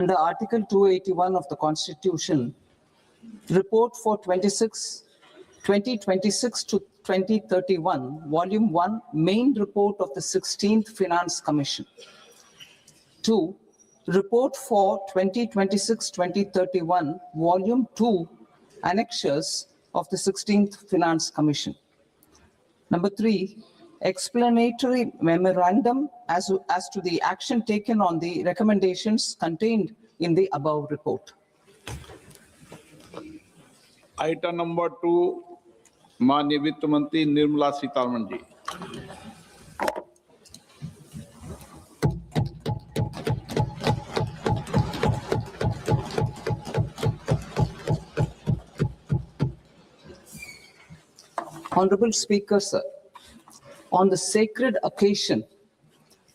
Under Article 281 of the Constitution, report for 2026 to 2031, Volume 1, main report of the 16th Finance Commission. 2. Report for 2026-2031, Volume 2, annexures of the 16th Finance Commission. Number 3, explanatory memorandum as to the action taken on the recommendations contained in the above report. Item number 2, माननीय वित्त मंत्री Nirmala Sitharaman ji. Honorable Speaker, sir, on the sacred occasion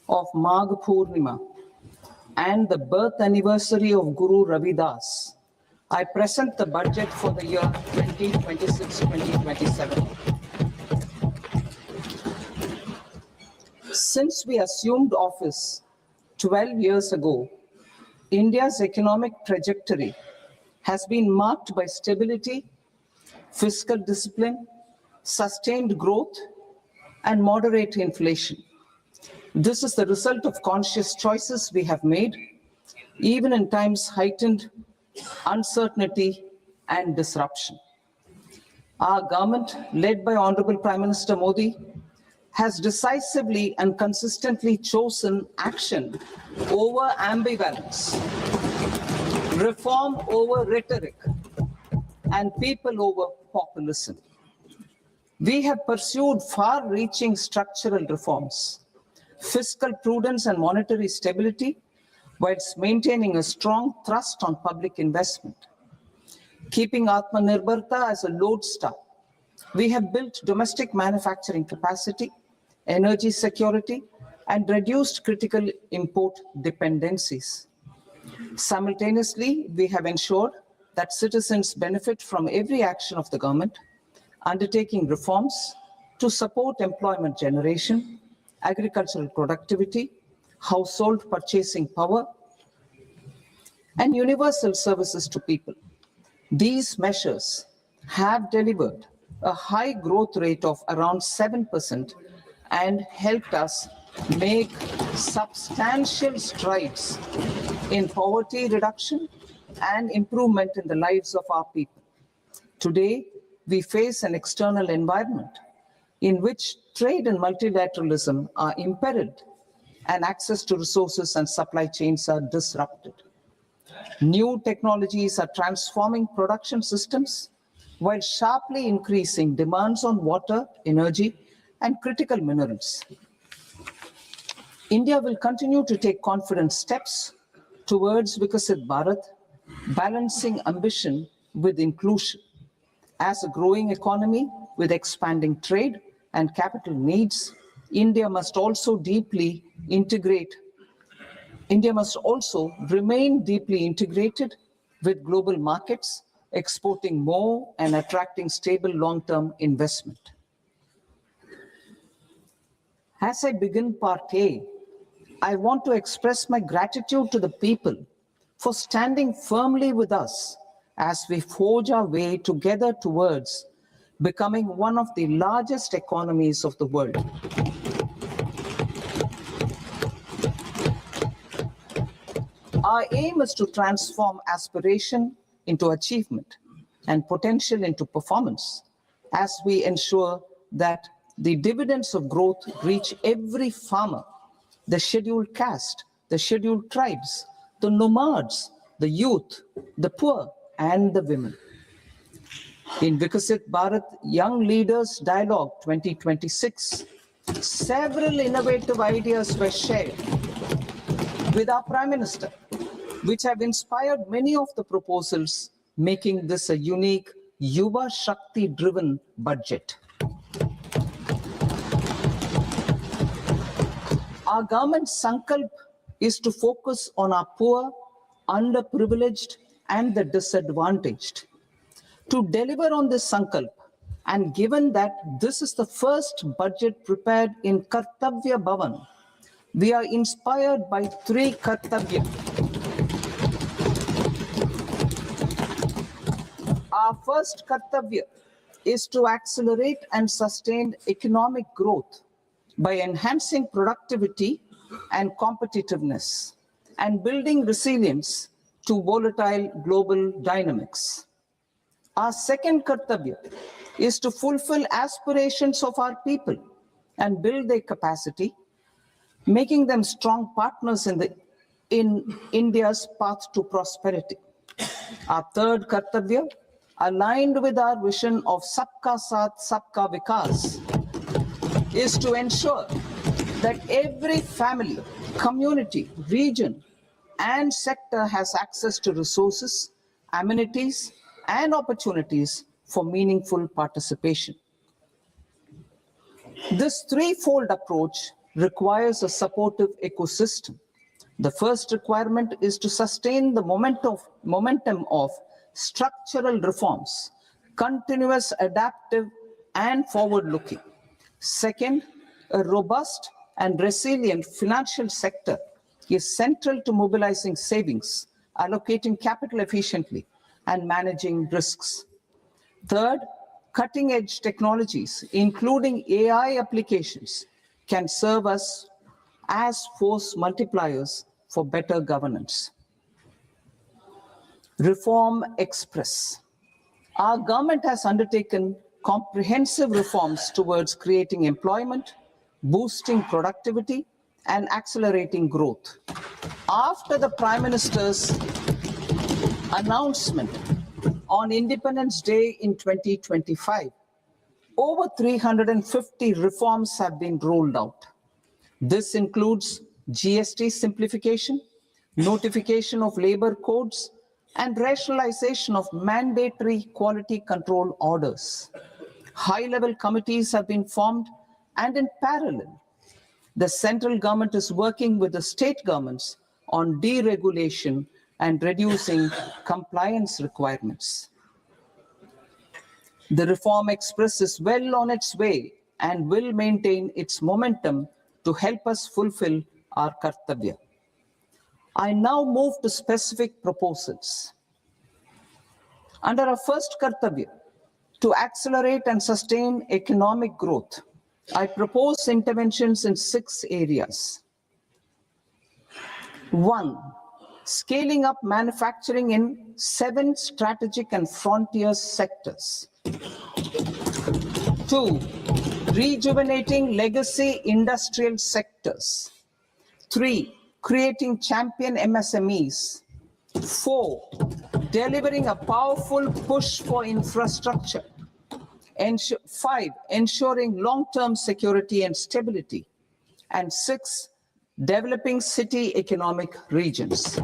of Magh Purnima and the birth anniversary of Guru Ravidas, I present the budget for the year 2026-2027. Since we assumed office 12 years ago, India's economic trajectory has been marked by stability, fiscal discipline, sustained growth, and moderate inflation. This is the result of conscious choices we have made, even in times heightened uncertainty and disruption. Our government, led by Honorable Prime Minister Modi, has decisively and consistently chosen action over ambivalence, reform over rhetoric, and people over populism. We have pursued far-reaching structural reforms, fiscal prudence and monetary stability, whilst maintaining a strong thrust on public investment. Keeping Atmanirbharta as a lodestar, we have built domestic manufacturing capacity, energy security, and reduced critical import dependencies. Simultaneously, we have ensured that citizens benefit from every action of the government, undertaking reforms to support employment generation, agricultural productivity, household purchasing power, and universal services to people. These measures have delivered a high growth rate of around 7% and helped us make substantial strides in poverty reduction and improvement in the lives of our people. Today, we face an external environment in which trade and multilateralism are imperiled and access to resources and supply chains are disrupted. New technologies are transforming production systems while sharply increasing demands on water, energy, and critical minerals. India will continue to take confident steps towards Vikasit Bharat, balancing ambition with inclusion. As a growing economy with expanding trade and capital needs, India must also remain deeply integrated with global markets, exporting more and attracting stable long-term investment. As I begin Part A, I want to express my gratitude to the people for standing firmly with us as we forge our way together towards becoming one of the largest economies of the world. Our aim is to transform aspiration into achievement and potential into performance as we ensure that the dividends of growth reach every farmer, the scheduled caste, the scheduled tribes, the nomads, the youth, the poor, and the women. In Vikasit Bharat Young Leaders Dialogue 2026, several innovative ideas were shared with our Prime Minister, which have inspired many of the proposals, making this a unique Yuva Shakti-driven budget. Our government's sankalp is to focus on our poor, underprivileged, and the disadvantaged. To deliver on this sankalp, and given that this is the first budget prepared in Kartavya Bhavan, we are inspired by three Kartavya. Our first kartavya is to accelerate and sustain economic growth by enhancing productivity and competitiveness and building resilience to volatile global dynamics. Our second kartavya is to fulfill aspirations of our people and build their capacity, making them strong partners in India's path to prosperity. Our third kartavya, aligned with our vision of Sabka Saath, Sabka Vikas, is to ensure that every family, community, region, and sector has access to resources, amenities, and opportunities for meaningful participation. This threefold approach requires a supportive ecosystem. The first requirement is to sustain the momentum of structural reforms, continuous, adaptive, and forward-looking. Second, a robust and resilient financial sector is central to mobilizing savings, allocating capital efficiently, and managing risks. Third, cutting-edge technologies, including AI applications, can serve us as force multipliers for better governance. Reform Express. Our government has undertaken comprehensive reforms towards creating employment, boosting productivity, and accelerating growth. After the Prime Minister's announcement on Independence Day in 2025, over 350 reforms have been rolled out. This includes GST simplification, notification of labor codes, and rationalization of mandatory quality control orders. High-level committees have been formed, and in parallel, the central government is working with the state governments on deregulation and reducing compliance requirements. The Reform Express is well on its way and will maintain its momentum to help us fulfill our kartavya. I now move to specific proposals. Under our first kartavya, to accelerate and sustain economic growth, I propose interventions in 6 areas. 1. Scaling up manufacturing in 7 strategic and frontier sectors. 2. Rejuvenating legacy industrial sectors. 3. Creating champion MSMEs. 4. Delivering a powerful push for infrastructure. 5. Ensuring long-term security and stability. And 6. Developing city economic regions.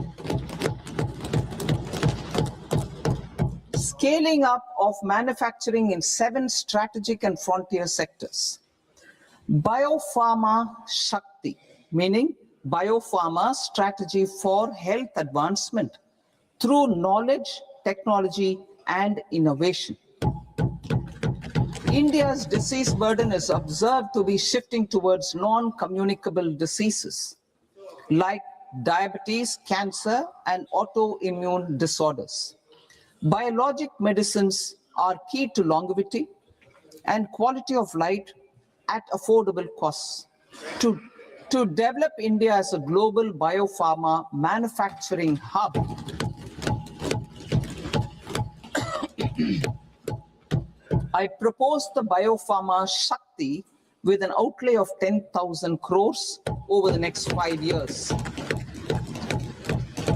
Scaling up of manufacturing in 7 strategic and frontier sectors. Biopharma Shakti, meaning biopharma strategy for health advancement through knowledge, technology, and innovation. India's disease burden is observed to be shifting towards non-communicable diseases like diabetes, cancer, and autoimmune disorders. Biologic medicines are key to longevity and quality of life at affordable costs. To develop India as a global biopharma manufacturing hub, I propose the Biopharma Shakti with an outlay of 10,000 crores over the next 5 years.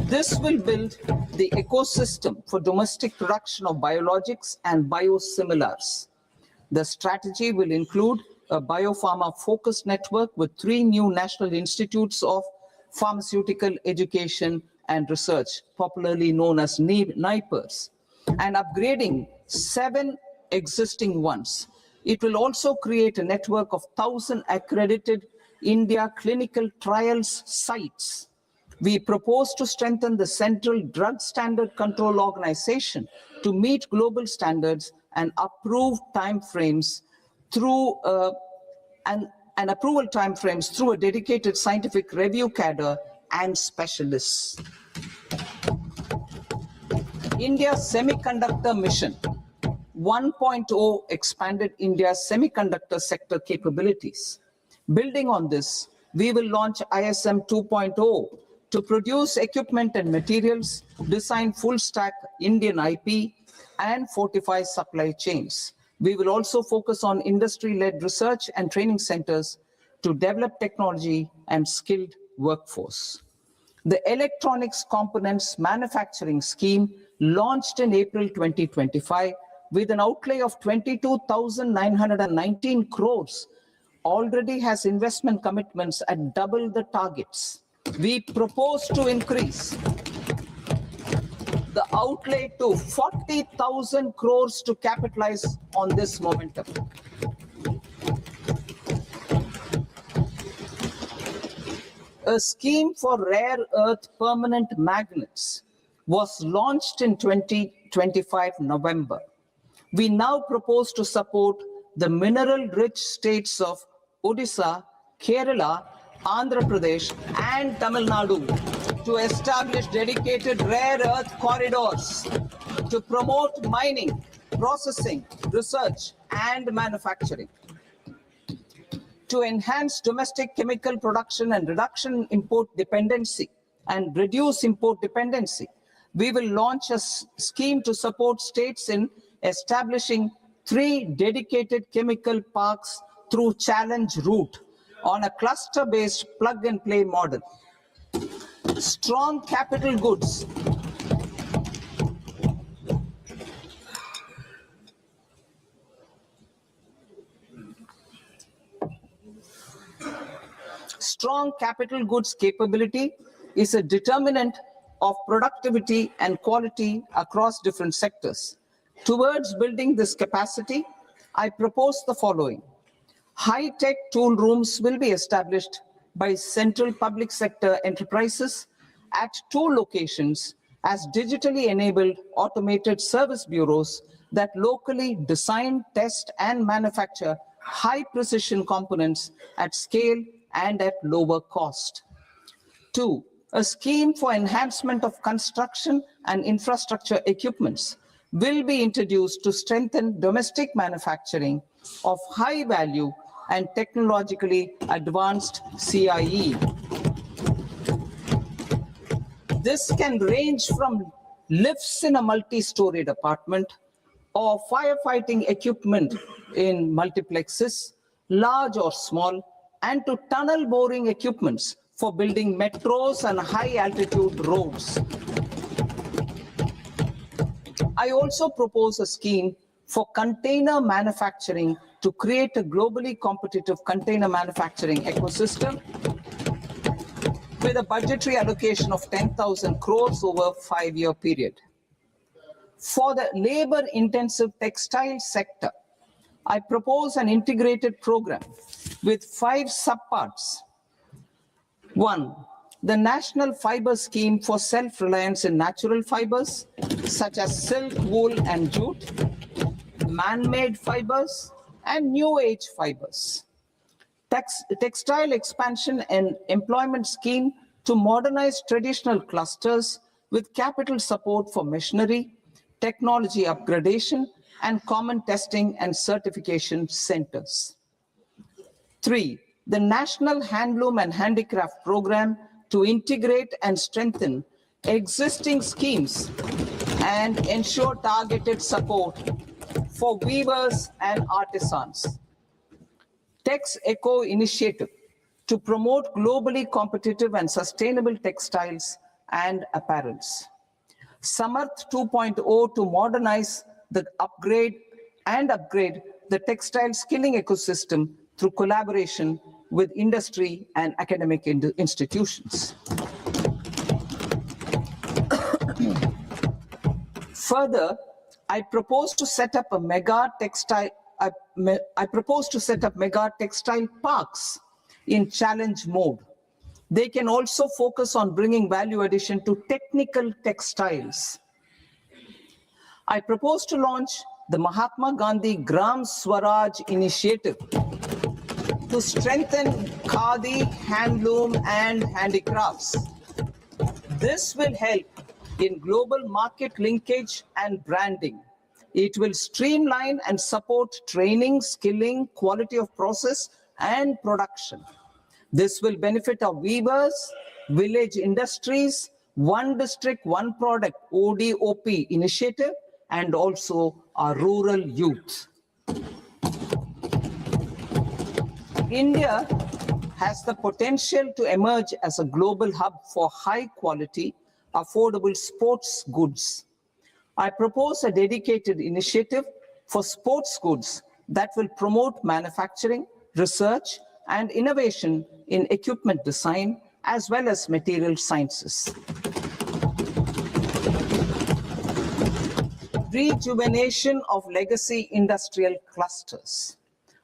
This will build the ecosystem for domestic production of biologics and biosimilars. The strategy will include a biopharma-focused network with 3 new national institutes of pharmaceutical education and research, popularly known as NIPERs, and upgrading 7 existing ones. It will also create a network of 1,000 accredited India clinical trials sites. We propose to strengthen the Central Drug Standard Control Organization to meet global standards and approve timeframes through and approval timeframes through a dedicated scientific review cadre and specialists. India's semiconductor mission 1.0 expanded India's semiconductor sector capabilities. Building on this, we will launch ISM 2.0 to produce equipment and materials, design full-stack Indian IP, and fortify supply chains. We will also focus on industry-led research and training centers to develop technology and skilled workforce. The Electronics Components Manufacturing Scheme, launched in April 2025 with an outlay of 22,919 crores, already has investment commitments at double the targets. We propose to increase the outlay to 40,000 crores to capitalize on this momentum. A scheme for rare earth permanent magnets was launched in 2025 November. We now propose to support the mineral-rich states of Odisha, Kerala, Andhra Pradesh, and Tamil Nadu to establish dedicated rare earth corridors to promote mining, processing, research, and manufacturing. To enhance domestic chemical production and reduction import dependency and reduce import dependency, we will launch a scheme to support states in establishing 3 dedicated chemical parks through challenge route on a cluster-based plug-and-play model. Strong capital goods. Strong capital goods capability is a determinant of productivity and quality across different sectors. Towards building this capacity, I propose the following. High-tech tool rooms will be established by central public sector enterprises at 2 locations as digitally enabled automated service bureaus that locally design, test, and manufacture high-precision components at scale and at lower cost. 2, a scheme for enhancement of construction and infrastructure equipments will be introduced to strengthen domestic manufacturing of high value and technologically advanced CIE. This can range from lifts in a multi-storied apartment or firefighting equipment in multiplexes, large or small, and to tunnel boring equipments for building metros and high-altitude roads. I also propose a scheme for container manufacturing to create a globally competitive container manufacturing ecosystem with a budgetary allocation of 10,000 crores over a 5-year period. For the labor-intensive textile sector, I propose an integrated program with 5 subparts. 1, the National Fiber Scheme for self-reliance in natural fibers, such as silk, wool, and jute, man-made fibers, and new age fibers. Textile expansion and employment scheme to modernize traditional clusters with capital support for machinery, technology upgradation, and common testing and certification centers. 3, the National Handloom and Handicraft Program to integrate and strengthen existing schemes and ensure targeted support for weavers and artisans. Tex Eco Initiative to promote globally competitive and sustainable textiles and apparels. Samarth 2.0 to modernize the upgrade the textile skilling ecosystem through collaboration with industry and academic institutions. Further, I propose to set up mega textile parks in challenge mode. They can also focus on bringing value addition to technical textiles. I propose to launch the Mahatma Gandhi Gram Swaraj initiative to strengthen khadi, handloom, and handicrafts. This will help in global market linkage and branding, It will streamline and support training, skilling, quality of process, and production. This will benefit our weavers, village industries, one district, one product, ODOP initiative, and also our rural youth. India has the potential to emerge as a global hub for high quality, affordable sports goods. I propose a dedicated initiative for sports goods that will promote manufacturing, research, and innovation in equipment design, as well as material sciences. Rejuvenation of legacy industrial clusters.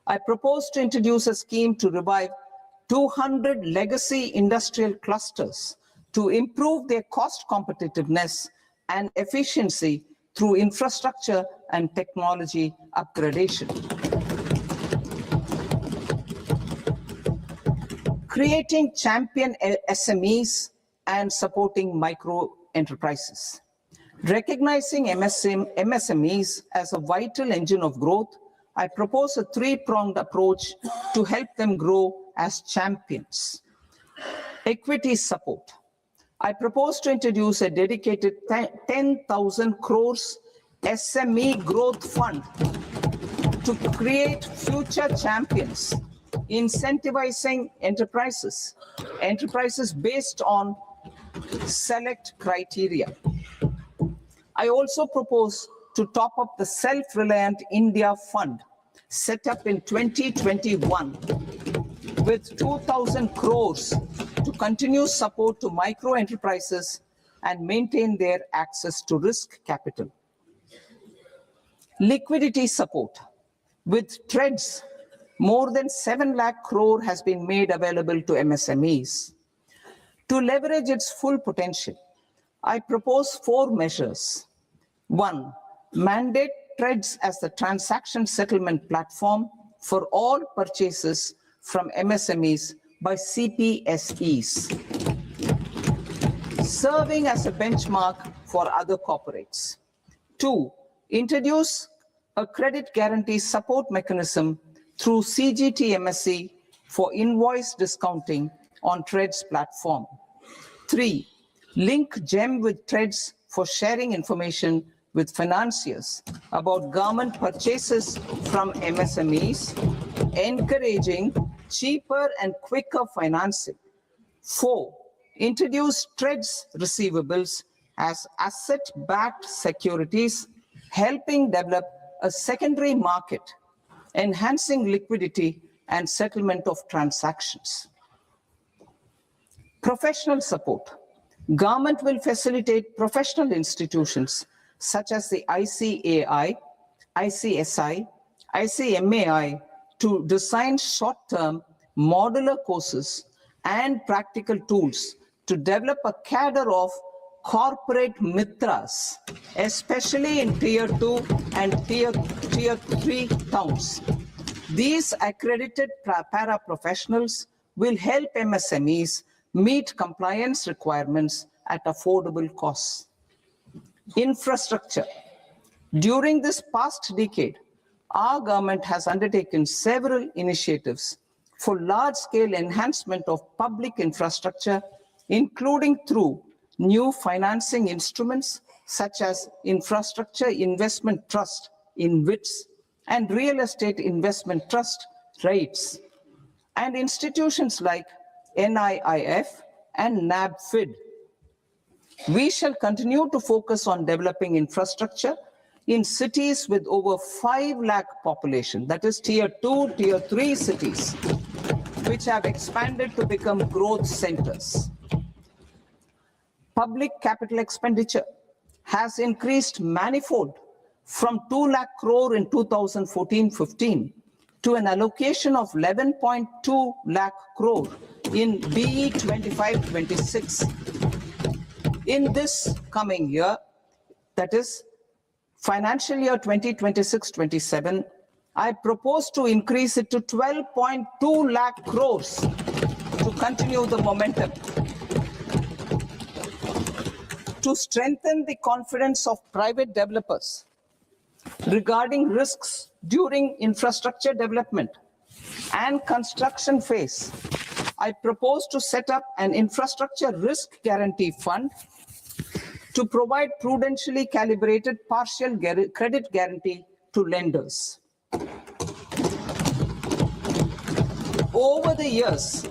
I propose to introduce a scheme to revive 200 legacy industrial clusters to improve their cost competitiveness and efficiency through infrastructure and technology upgradation. Creating champion SMEs and supporting micro enterprises. Recognizing MSMEs as a vital engine of growth, I propose a three-pronged approach to help them grow as champions. Equity support. I propose to introduce a dedicated 10,000 crores SME growth fund to create future champions, incentivizing enterprises based on select criteria. I also propose to top up the Self-Reliant India Fund set up in 2021 with 2,000 crores to continue support to micro enterprises and maintain their access to risk capital. Liquidity support. With TREDS, more than 7 lakh crore has been made available to MSMEs. To leverage its full potential, I propose 4 measures. 1, mandate TREDS as the transaction settlement platform for all purchases from MSMEs by CPSEs, serving as a benchmark for other corporates. 2, introduce a credit guarantee support mechanism through CGTMSE for invoice discounting on TREDS platform. 3, link GEM with TREDS for sharing information with financiers about government purchases from MSMEs, encouraging cheaper and quicker financing. 4, introduce TREDS receivables as asset-backed securities, helping develop a secondary market, enhancing liquidity and settlement of transactions. Professional support. Government will facilitate professional institutions such as the ICAI, ICSI, ICMAI to design short-term modular courses and practical tools to develop a cadre of corporate mitras, especially in Tier 2 and Tier 3 towns. These accredited para-professionals will help MSMEs meet compliance requirements at affordable costs. Infrastructure. During this past decade, our government has undertaken several initiatives for large-scale enhancement of public infrastructure, including through new financing instruments such as Infrastructure Investment Trust (InvITs) and Real Estate Investment Trust (REITs), and institutions like NIIF and NABFID. We shall continue to focus on developing infrastructure in cities with over 5 lakh population, that is Tier 2, Tier 3 cities, which have expanded to become growth centers. Public capital expenditure has increased manifold from 2 lakh crore in 2014-15 to an allocation of 11.2 lakh crore in BE 25-26. In this coming year, that is financial year 2026-27, I propose to increase it to 12.2 lakh crores to continue the momentum. To strengthen the confidence of private developers, regarding risks during infrastructure development and construction phase, I propose to set up an infrastructure risk guarantee fund to provide prudentially calibrated partial credit guarantee to lenders. Over the years,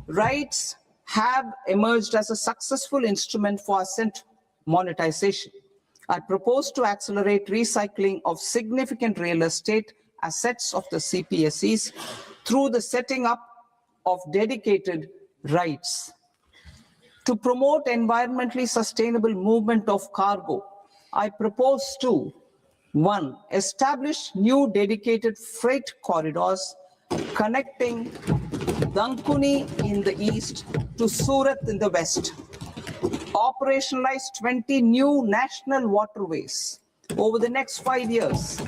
REITs have emerged as a successful instrument for asset monetization. I propose to accelerate recycling of significant real estate assets of the CPSEs through the setting up of dedicated REITs. To promote environmentally sustainable movement of cargo, I propose to 1. Establish new dedicated freight corridors connecting Dankuni in the east to Surat in the west. Operationalize 20 new national waterways over the next 5 years,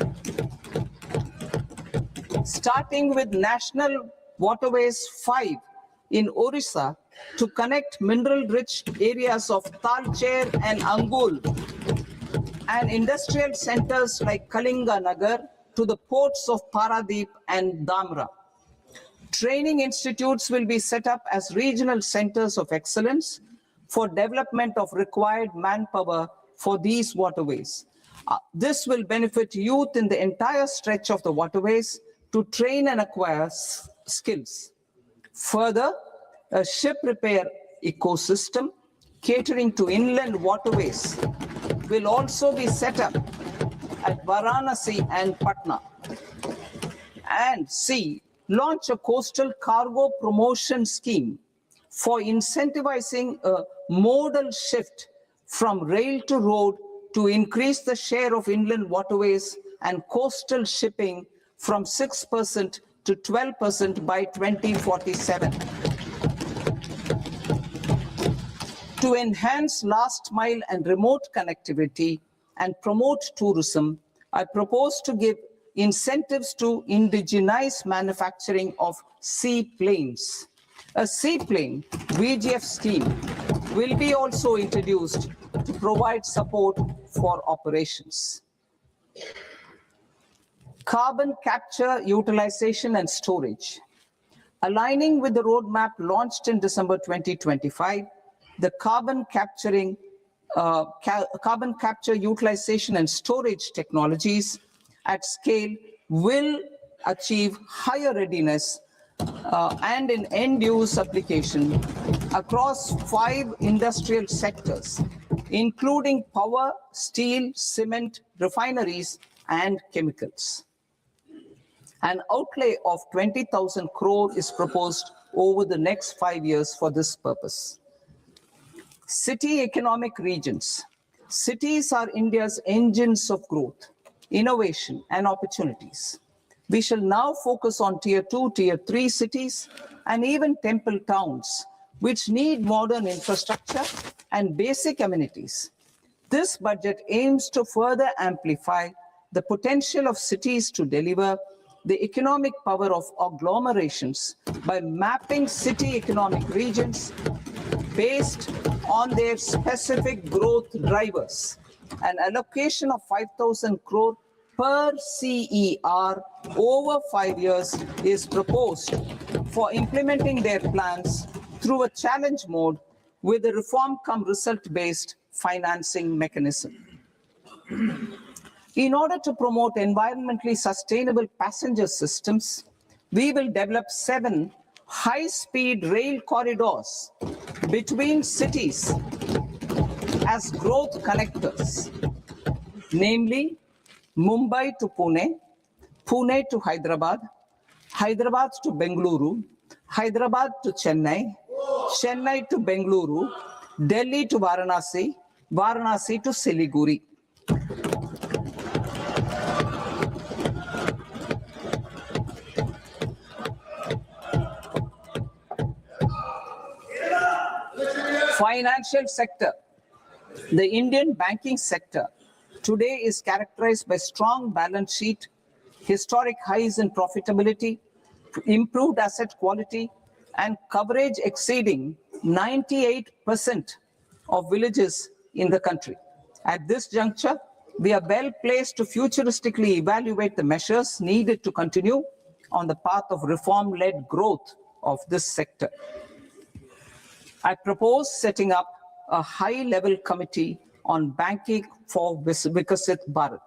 starting with National Waterways 5 in Orissa to connect mineral-rich areas of Talcher and Angul and industrial centers like Kalinga Nagar to the ports of Paradeep and Dhamra. Training institutes will be set up as regional centers of excellence for development of required manpower for these waterways. This will benefit youth in the entire stretch of the waterways to train and acquire skills. Further, a ship repair ecosystem catering to inland waterways will also be set up at Varanasi and Patna. And C, launch a coastal cargo promotion scheme for incentivizing a modal shift from rail to road to increase the share of inland waterways and coastal shipping from 6% to 12% by 2047. To enhance last mile and remote connectivity and promote tourism, I propose to give incentives to indigenize manufacturing of seaplanes. A seaplane VGF scheme will be also introduced to provide support for operations. Carbon capture, utilization, and storage. Aligning with the roadmap launched in December 2025, the carbon capture, utilization, and storage technologies at scale will achieve higher readiness and in end-use application across 5 industrial sectors, including power, steel, cement, refineries, and chemicals. An outlay of 20,000 crore is proposed over the next 5 years for this purpose. City economic regions. Cities are India's engines of growth, innovation, and opportunities. We shall now focus on Tier 2, Tier 3 cities, and even temple towns, which need modern infrastructure and basic amenities. This budget aims to further amplify the potential of cities to deliver the economic power of agglomerations by mapping city economic regions based on their specific growth drivers. An allocation of 5,000 crore per CER over 5 years is proposed for implementing their plans through a challenge mode with a reform-cum-result-based financing mechanism. In order to promote environmentally sustainable passenger systems, we will develop 7 high-speed rail corridors between cities as growth connectors, namely Mumbai to Pune, Pune to Hyderabad, Hyderabad to Bengaluru, Hyderabad to Chennai, Chennai to Bengaluru, Delhi to Varanasi, Varanasi to Siliguri. Financial sector. The Indian banking sector today is characterized by strong balance sheet, historic highs in profitability, improved asset quality, and coverage exceeding 98% of villages in the country. At this juncture, we are well placed to futuristically evaluate the measures needed to continue on the path of reform-led growth of this sector. I propose setting up a high-level committee on banking for Vikasit Bharat,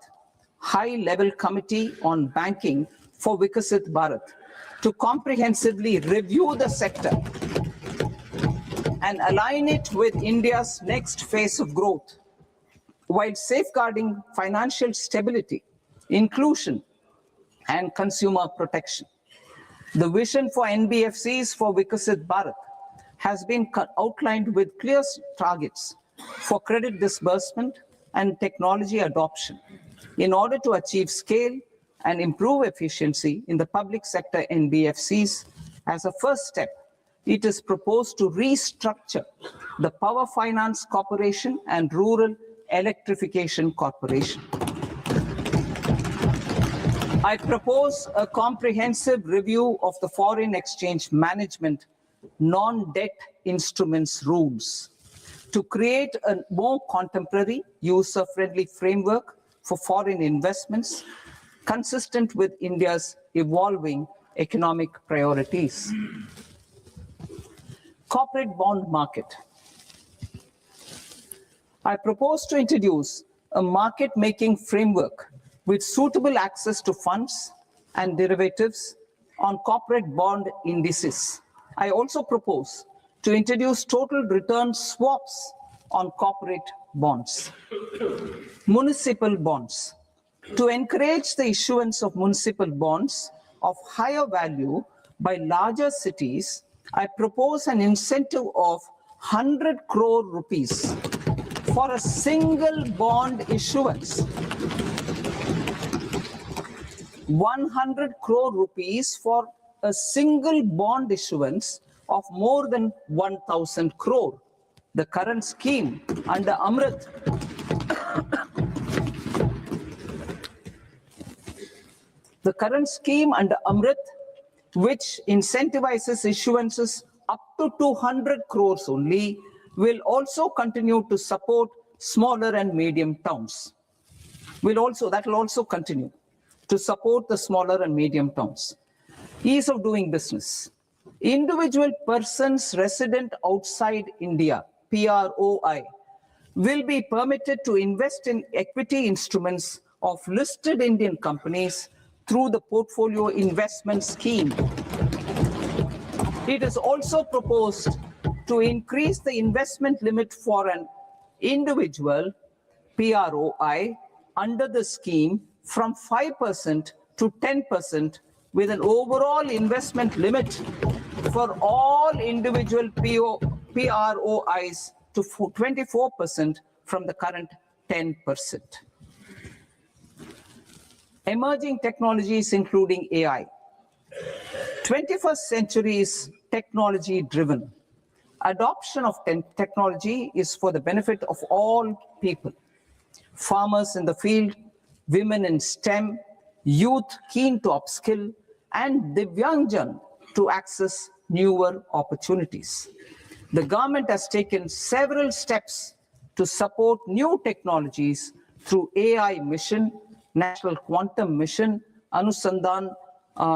high-level committee on banking for Vikasit Bharat, to comprehensively review the sector and align it with India's next phase of growth, while safeguarding financial stability, inclusion, and consumer protection. The vision for NBFCs for Vikasit Bharat has been outlined with clear targets for credit disbursement and technology adoption in order to achieve scale and improve efficiency in the public sector NBFCs. As a first step, it is proposed to restructure the Power Finance Corporation and Rural Electrification Corporation. I propose a comprehensive review of the foreign exchange management non-debt instruments rules to create a more contemporary, user-friendly framework for foreign investments consistent with India's evolving economic priorities. Corporate bond market. I propose to introduce a market-making framework with suitable access to funds and derivatives on corporate bond indices. I also propose to introduce total return swaps on corporate bonds. Municipal bonds. To encourage the issuance of municipal bonds of higher value by larger cities, I propose an incentive of 100 crore rupees for a single bond issuance. 100 crore rupees for a single bond issuance of more than 1,000 crore. The current scheme under Amrit which incentivizes issuances up to 200 crores only, will also continue to support smaller and medium towns. That will also continue to support the smaller and medium towns. Ease of doing business. Individual persons resident outside India, PROI, will be permitted to invest in equity instruments of listed Indian companies through the portfolio investment scheme. It is also proposed to increase the investment limit for an individual PROI under the scheme from 5% to 10%, with an overall investment limit for all individual PROIs to 24% from the current 10%. Emerging technologies including AI. 21st century is technology-driven. Adoption of technology is for the benefit of all people. Farmers in the field, women in STEM, youth keen to upskill, and Divyangjan to access newer opportunities. The government has taken several steps to support new technologies through AI Mission, National Quantum Mission, Anusandhan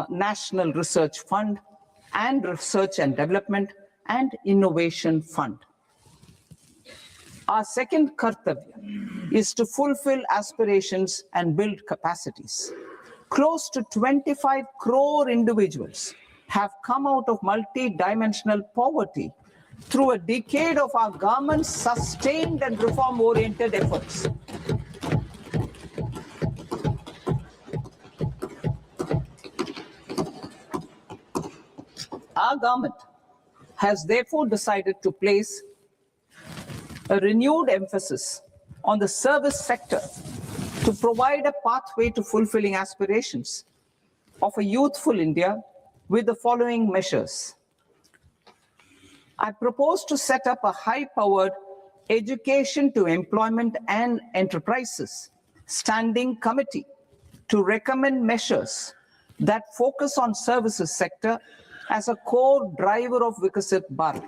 National Research Fund, and Research and Development and Innovation Fund. Our second kartavya is to fulfill aspirations and build capacities. Close to 25 crore individuals have come out of multi-dimensional poverty through a decade of our government's sustained and reform-oriented efforts. Our government has therefore decided to place a renewed emphasis on the service sector to provide a pathway to fulfilling aspirations of a youthful India with the following measures. I propose to set up a high-powered education to employment and enterprises standing committee to recommend measures that focus on services sector as a core driver of Vikasit Bharat.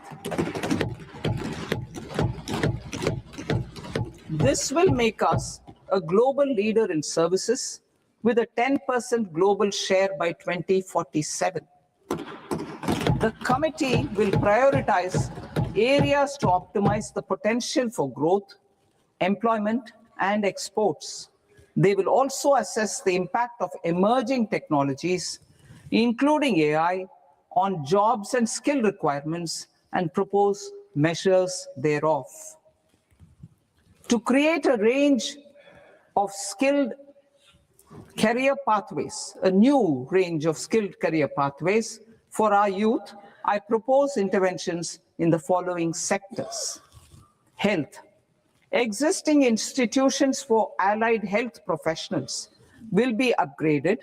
This will make us a global leader in services with a 10% global share by 2047. The committee will prioritize areas to optimize the potential for growth, employment, and exports. They will also assess the impact of emerging technologies, including AI, on jobs and skill requirements and propose measures thereof. To create a range of skilled career pathways, a new range of skilled career pathways for our youth, I propose interventions in the following sectors. Health. Existing institutions for allied health professionals will be upgraded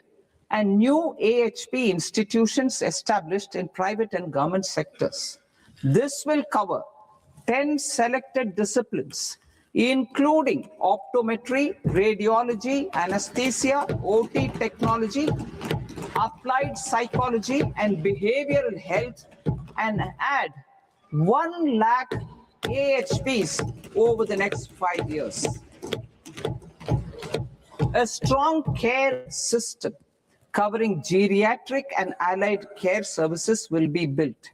and new AHP institutions established in private and government sectors. This will cover 10 selected disciplines, including optometry, radiology, anesthesia, OT technology, applied psychology, and behavioral health, and add 1 lakh AHPs over the next 5 years. A strong care system covering geriatric and allied care services will be built.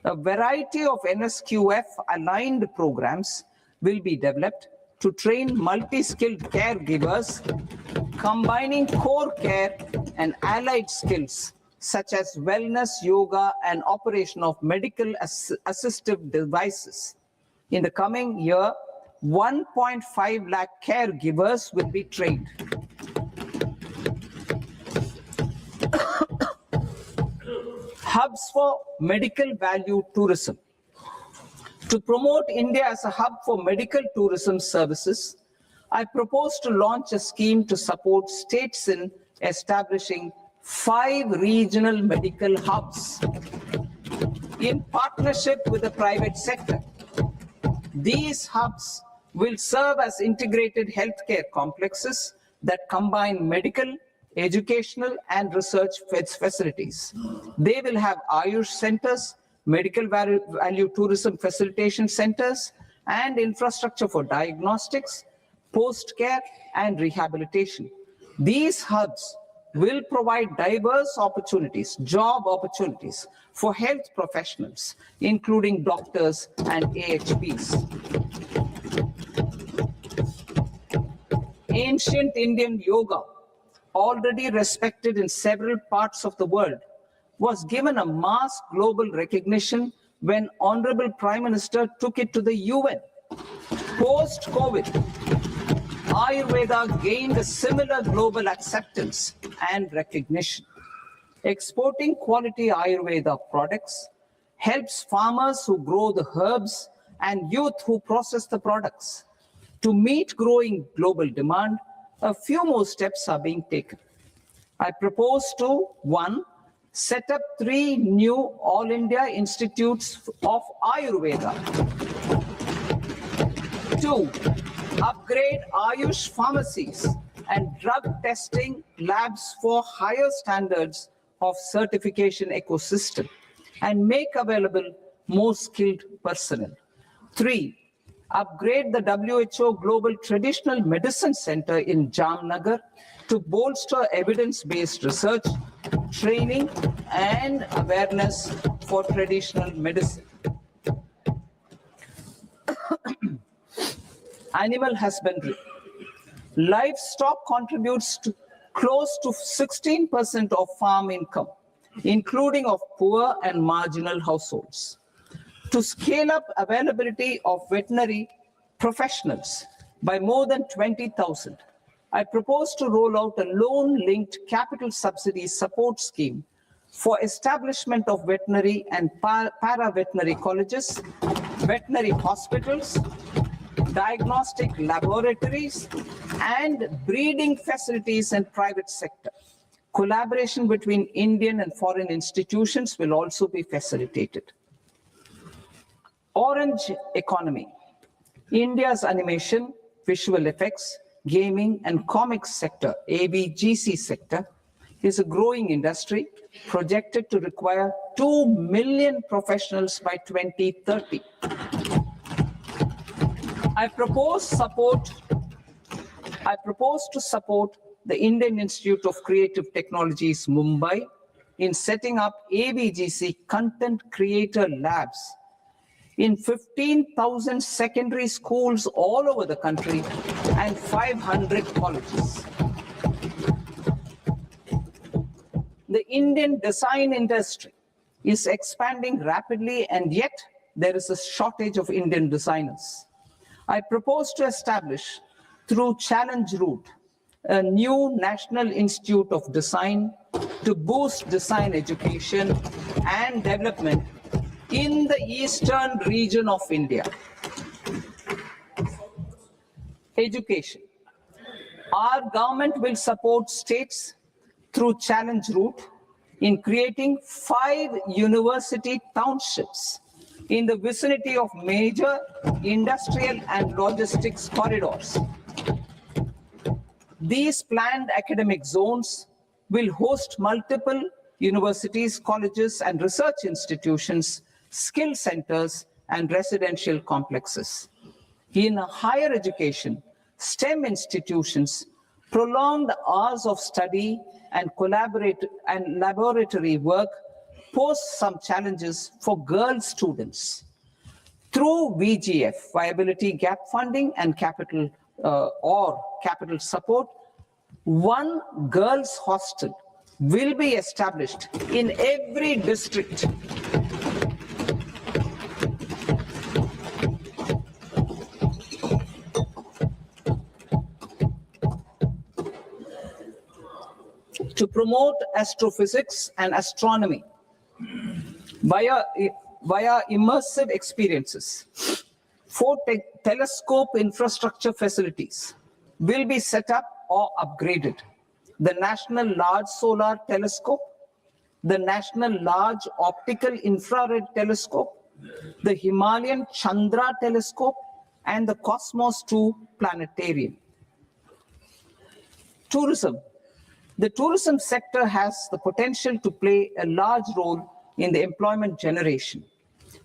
A variety of NSQF-aligned programs will be developed to train multi-skilled caregivers, combining core care and allied skills such as wellness, yoga, and operation of medical assistive devices. In the coming year, 1.5 lakh caregivers will be trained. Hubs for medical value tourism. To promote India as a hub for medical tourism services, I propose to launch a scheme to support states in establishing 5 regional medical hubs in partnership with the private sector. These hubs will serve as integrated healthcare complexes that combine medical, educational, and research facilities. They will have Ayush centers, medical value tourism facilitation centers, and infrastructure for diagnostics, post-care, and rehabilitation. These hubs will provide diverse opportunities, job opportunities for health professionals, including doctors and AHPs. Ancient Indian yoga, already respected in several parts of the world, was given a mass global recognition when Honorable Prime Minister took it to the UN. Post-COVID, Ayurveda gained a similar global acceptance and recognition. Exporting quality Ayurveda products helps farmers who grow the herbs and youth who process the products. To meet growing global demand, a few more steps are being taken. I propose to, 1, set up 3 new All India Institutes of Ayurveda. 2, upgrade Ayush pharmacies and drug testing labs for higher standards of certification ecosystem and make available more skilled personnel. 3, upgrade the WHO Global Traditional Medicine Center in Jamnagar to bolster evidence-based research, training, and awareness for traditional medicine. Animal husbandry. Livestock contributes to close to 16% of farm income, including of poor and marginal households. To scale up availability of veterinary professionals by more than 20,000, I propose to roll out a loan-linked capital subsidy support scheme for establishment of veterinary and para-veterinary colleges, veterinary hospitals, diagnostic laboratories, and breeding facilities in private sector. Collaboration between Indian and foreign institutions will also be facilitated. Orange economy. India's animation, visual effects, gaming, and comics sector, ABGC sector, is a growing industry projected to require 2 million professionals by 2030. I propose support I propose to support the Indian Institute of Creative Technologies, Mumbai, in setting up ABGC Content Creator Labs in 15,000 secondary schools all over the country and 500 colleges. The Indian design industry is expanding rapidly, and yet there is a shortage of Indian designers. I propose to establish, through Challenge Route, a new National Institute of Design to boost design education and development in the eastern region of India. Education. Our government will support states through Challenge Route in creating 5 university townships in the vicinity of major industrial and logistics corridors. These planned academic zones will host multiple universities, colleges, and research institutions, skill centers, and residential complexes. In higher education, STEM institutions, prolonged hours of study and laboratory work pose some challenges for girl students. Through VGF, Viability Gap Funding, and capital support, one girls' hostel will be established in every district. To promote astrophysics and astronomy via immersive experiences. 4 telescope infrastructure facilities will be set up or upgraded. The National Large Solar Telescope, the National Large Optical Infrared Telescope, the Himalayan Chandra Telescope, and the Cosmos 2 Planetarium. Tourism. The tourism sector has the potential to play a large role in the employment generation,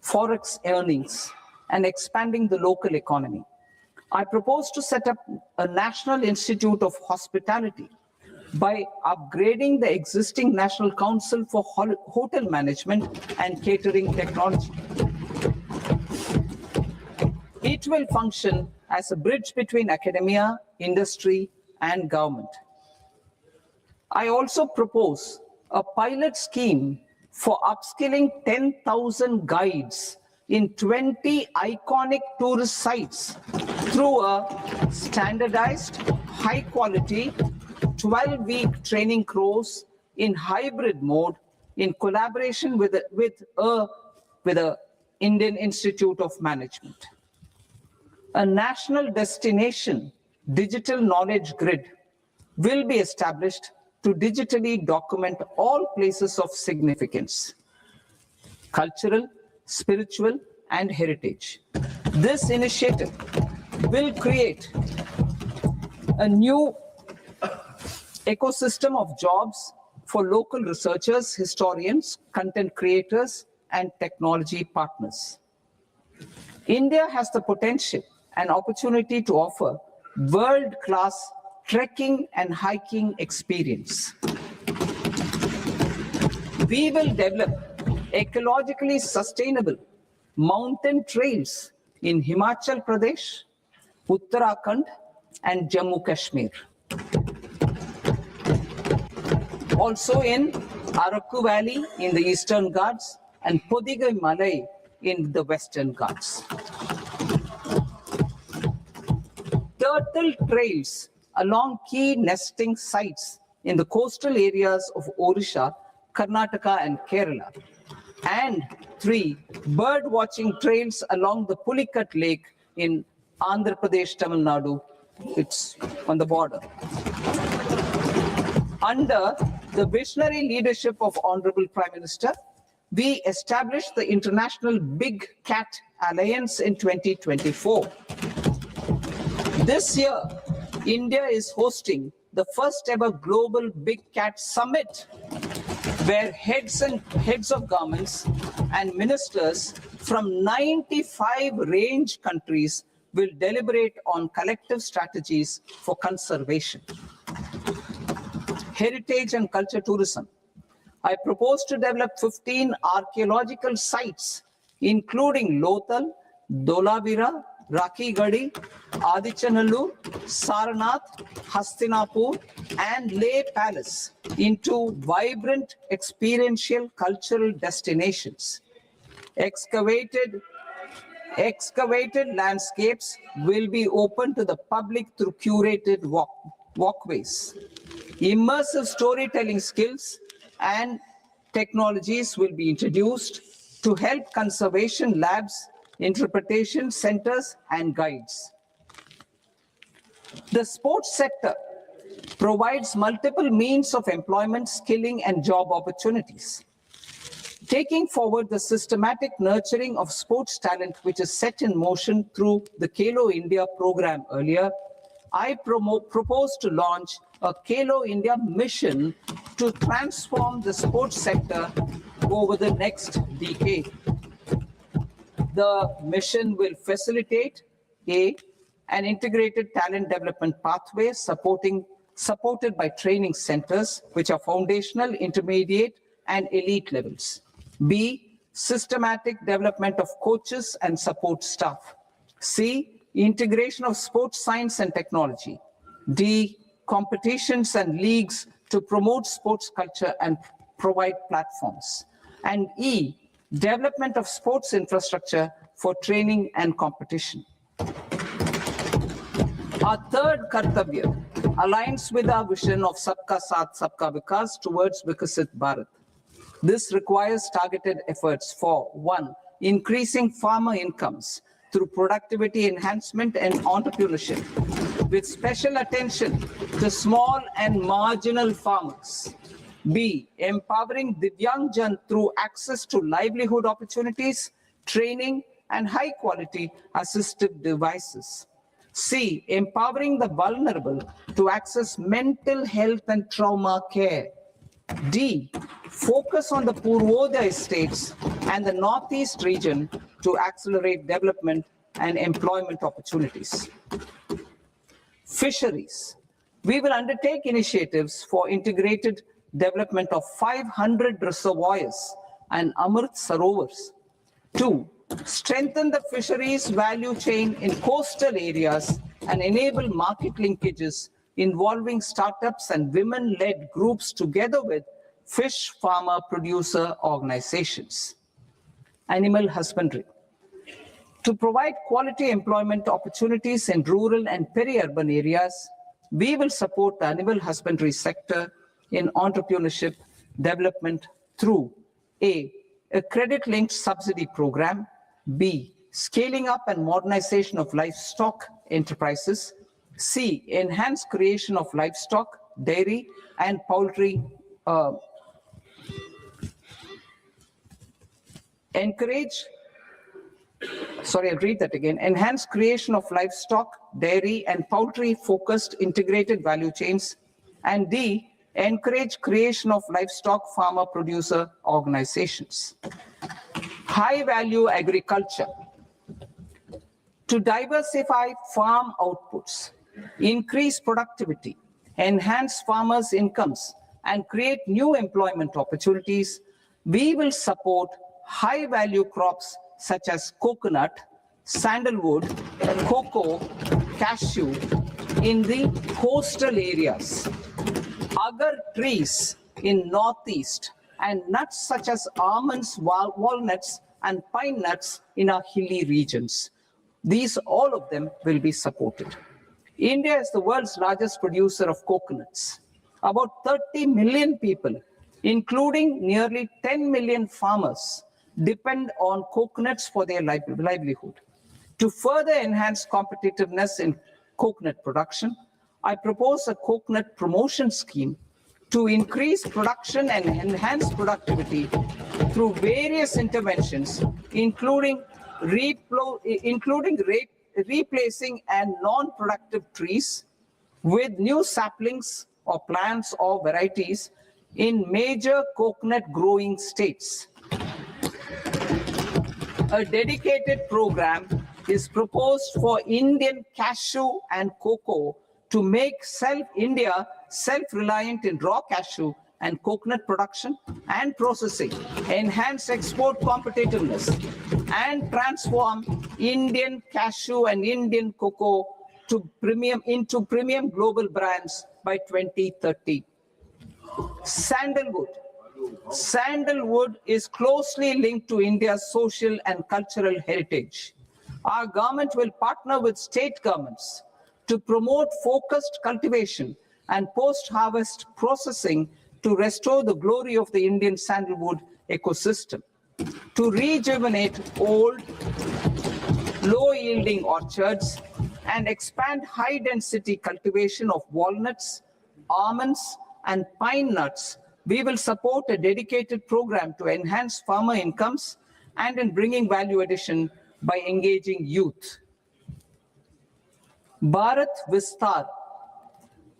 forex earnings, and expanding the local economy. I propose to set up a National Institute of Hospitality by upgrading the existing National Council for Hotel Management and Catering Technology. It will function as a bridge between academia, industry, and government. I also propose a pilot scheme for upskilling 10,000 guides in 20 iconic tourist sites through a standardized, high-quality, 12-week training course in hybrid mode in collaboration with the Indian Institute of Management. A national destination digital knowledge grid will be established to digitally document all places of significance, cultural, spiritual, and heritage. This initiative will create a new ecosystem of jobs for local researchers, historians, content creators, and technology partners. India has the potential and opportunity to offer world-class trekking and hiking experience. We will develop ecologically sustainable mountain trails in Himachal Pradesh, Uttarakhand, and Jammu Kashmir. Also in Araku Valley in the Eastern Ghats and Podigai Malai in the Western Ghats. Turtle trails along key nesting sites in the coastal areas of Odisha, Karnataka, and Kerala. And 3 bird watching trails along the Pulikat Lake in Andhra Pradesh, Tamil Nadu. It's on the border. Under the visionary leadership of Honorable Prime Minister, we established the International Big Cat Alliance in 2024. This year, India is hosting the first ever Global Big Cat Summit, where heads of governments and ministers from 95 range countries will deliberate on collective strategies for conservation. Heritage and culture tourism. I propose to develop 15 archaeological sites, including Lothal, Dolavira, Rakigadi, Adichanallur, Saranath, Hastinapur, and Leh Palace into vibrant experiential cultural destinations. Excavated landscapes will be open to the public through curated walkways. Immersive storytelling skills and technologies will be introduced to help conservation labs, interpretation centers, and guides. The sports sector provides multiple means of employment, skilling, and job opportunities. Taking forward the systematic nurturing of sports talent, which is set in motion through the Khelo India program earlier, I propose to launch a Khelo India mission to transform the sports sector over the next decade. The mission will facilitate an integrated talent development pathway supported by training centers, which are foundational, intermediate, and elite levels. B, systematic development of coaches and support staff. C, integration of sports science and technology. D, competitions and leagues to promote sports culture and provide platforms. And E, development of sports infrastructure for training and competition. Our third Kartavya aligns with our vision of Sabka Saath, Sabka Vikas towards Vikasit Bharat. This requires targeted efforts for 1, increasing farmer incomes through productivity enhancement and entrepreneurship, with special attention to small and marginal farmers. B, empowering Divyangjan through access to livelihood opportunities, training, and high-quality assistive devices. C, empowering the vulnerable to access mental health and trauma care. D, focus on the Purvodaya states and the Northeast region to accelerate development and employment opportunities. Fisheries. We will undertake initiatives for integrated development of 500 reservoirs and Amrit Sarovars. 2, strengthen the fisheries value chain in coastal areas and enable market linkages involving startups and women-led groups together with fish farmer producer organizations. Animal husbandry. To provide quality employment opportunities in rural and peri-urban areas, we will support the animal husbandry sector in entrepreneurship development through A, credit-linked subsidy program, B, scaling up and modernization of livestock enterprises, C, enhanced creation of livestock, dairy, and poultry. Enhanced creation of livestock, dairy, and poultry-focused integrated value chains. And D, encourage creation of livestock farmer producer organizations. High-value agriculture. To diversify farm outputs, increase productivity, enhance farmers' incomes, and create new employment opportunities, we will support high-value crops such as coconut, sandalwood, cocoa, cashew in the coastal areas, agar trees in Northeast, and nuts such as almonds, walnuts, and pine nuts in our hilly regions. These, all of them, will be supported. India is the world's largest producer of coconuts. About 30 million people, including nearly 10 million farmers, depend on coconuts for their livelihood. To further enhance competitiveness in coconut production, I propose a coconut promotion scheme to increase production and enhance productivity through various interventions, including replacing and non-productive trees with new saplings or plants or varieties in major coconut growing states. A dedicated program is proposed for Indian cashew and cocoa to make India self-reliant in raw cashew and coconut production and processing, enhance export competitiveness, and transform Indian cashew and Indian cocoa into premium global brands by 2030. Sandalwood. Sandalwood is closely linked to India's social and cultural heritage. Our government will partner with state governments to promote focused cultivation and post-harvest processing to restore the glory of the Indian sandalwood ecosystem, to rejuvenate old, low-yielding orchards, and expand high-density cultivation of walnuts, almonds, and pine nuts. We will support a dedicated program to enhance farmer incomes and in bringing value addition by engaging youth. Bharat Vistar,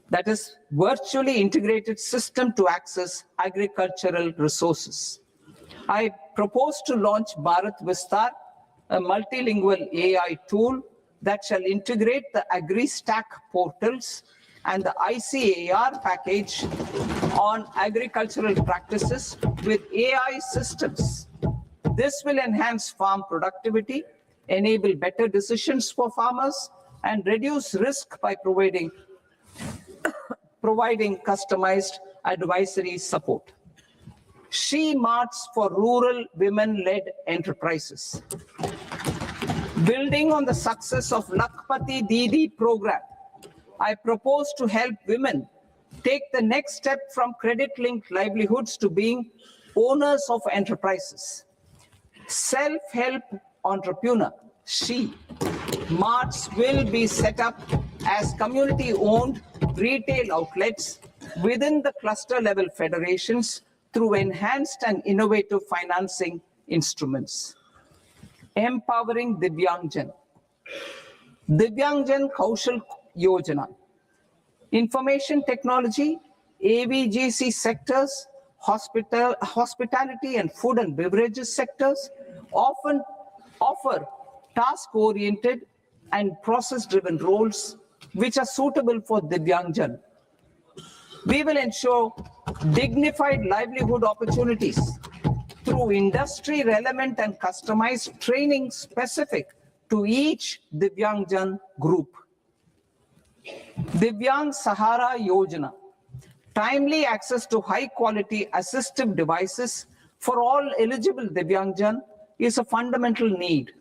that is virtually integrated system to access agricultural resources. I propose to launch Bharat Vistar, a multilingual AI tool that shall integrate the AgriStack portals and the ICAR package on agricultural practices with AI systems. This will enhance farm productivity, enable better decisions for farmers, and reduce risk by providing customized advisory support. She Marts for rural women-led enterprises. Building on the success of Lakpati Didi program, I propose to help women take the next step from credit-linked livelihoods to being owners of enterprises. Self-help entrepreneur, She Marts will be set up as community-owned retail outlets within the cluster-level federations through enhanced and innovative financing instruments. Empowering Divyangjan. Divyangjan Kaushal Yojana. Information technology, AVGC sectors, hospitality and food and beverages sectors often offer task-oriented and process-driven roles which are suitable for Divyangjan. We will ensure dignified livelihood opportunities through industry-relevant and customized training specific to each Divyangjan group. Divyang Sahara Yojana. Timely access to high-quality assistive devices for all eligible Divyangjan is a fundamental need.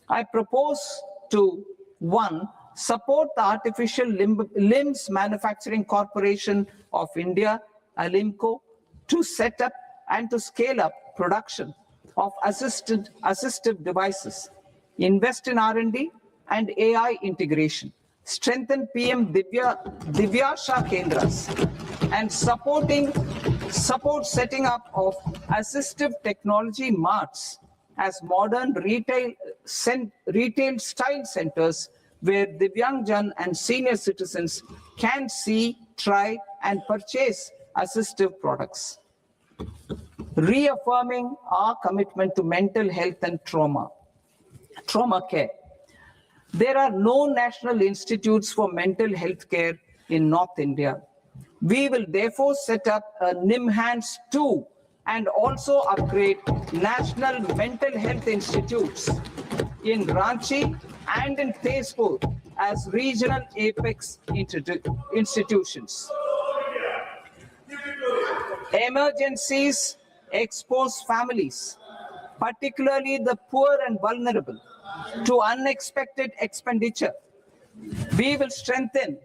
I propose to, 1, support the Artificial Limbs Manufacturing Corporation of India, Alimco, to set up and to scale up production of assistive devices, invest in R&D and AI integration, strengthen PM Divyasha Kendras, and support setting up of assistive technology marts as modern retail style centers where Divyangjan and senior citizens can see, try, and purchase assistive products. Reaffirming our commitment to mental health and trauma care. There are no national institutes for mental health care in North India. We will therefore set up a NIMHANS 2 and also upgrade national mental health institutes in Ranchi and in Tezpur as regional apex institutions. Emergencies expose families, particularly the poor and vulnerable, to unexpected expenditure. We will strengthen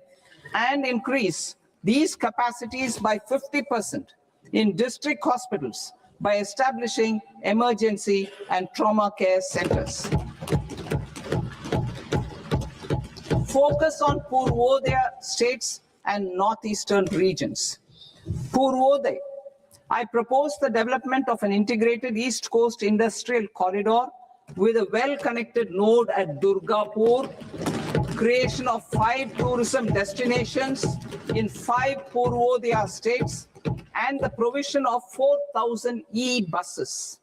and increase these capacities by 50% in district hospitals by establishing emergency and trauma care centers. Focus on Purvodaya states and northeastern regions. Purvodaya. I propose the development of an integrated East Coast industrial corridor with a well-connected node at Durgapur, creation of 5 tourism destinations in 5 Purvodaya states, and the provision of 4,000 e-buses.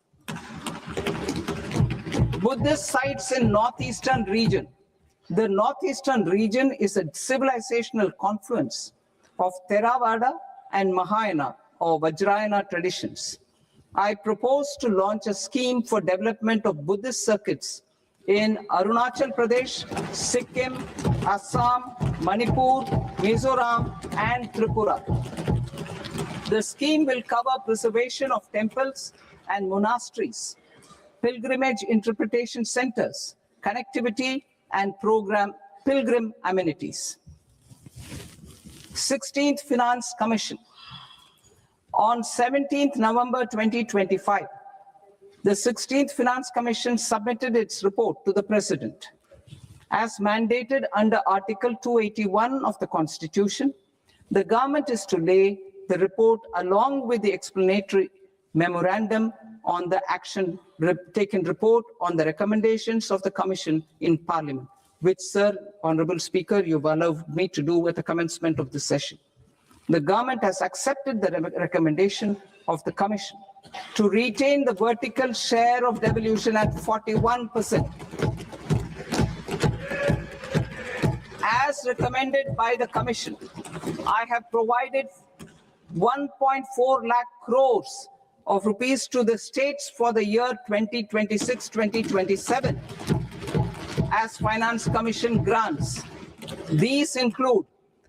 Buddhist sites in northeastern region. The northeastern region is a civilizational confluence of Theravada and Mahayana or Vajrayana traditions. I propose to launch a scheme for development of Buddhist circuits in Arunachal Pradesh, Sikkim, Assam, Manipur, Mizoram, and Tripura. The scheme will cover preservation of temples and monasteries, pilgrimage interpretation centers, connectivity, and pilgrim amenities. 16th Finance Commission. On 17th November 2025, the 16th Finance Commission submitted its report to the President. As mandated under Article 281 of the Constitution, the government is to lay the report along with the explanatory memorandum on the action taken report on the recommendations of the Commission in Parliament, which, Sir, Honorable Speaker, you've allowed me to do at the commencement of the session. The government has accepted the recommendation of the Commission to retain the vertical share of devolution at 41%. As recommended by the Commission, I have provided 1.4 lakh crores of rupees to the states for the year 2026-2027 as Finance Commission grants. These include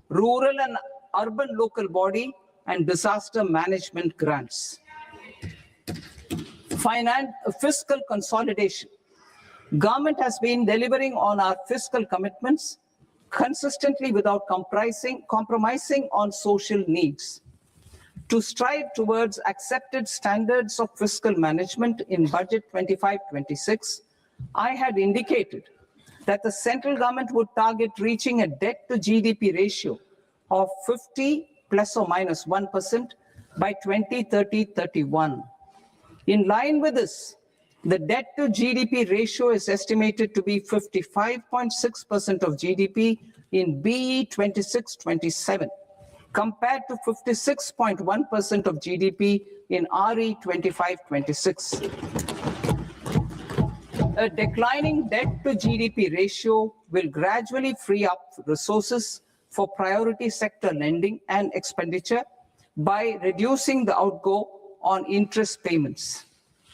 rural and urban local body and disaster management grants. Fiscal consolidation. Government has been delivering on our fiscal commitments consistently without compromising on social needs. To strive towards accepted standards of fiscal management in Budget 25-26, I had indicated that the central government would target reaching a debt to GDP ratio of 50 plus or minus 1% by 2030-31. In line with this, the debt to GDP ratio is estimated to be 55.6% of GDP in BE 26-27, compared to 56.1% of GDP in RE 25-26. A declining debt to GDP ratio will gradually free up resources for priority sector lending and expenditure by reducing the outgo on interest payments.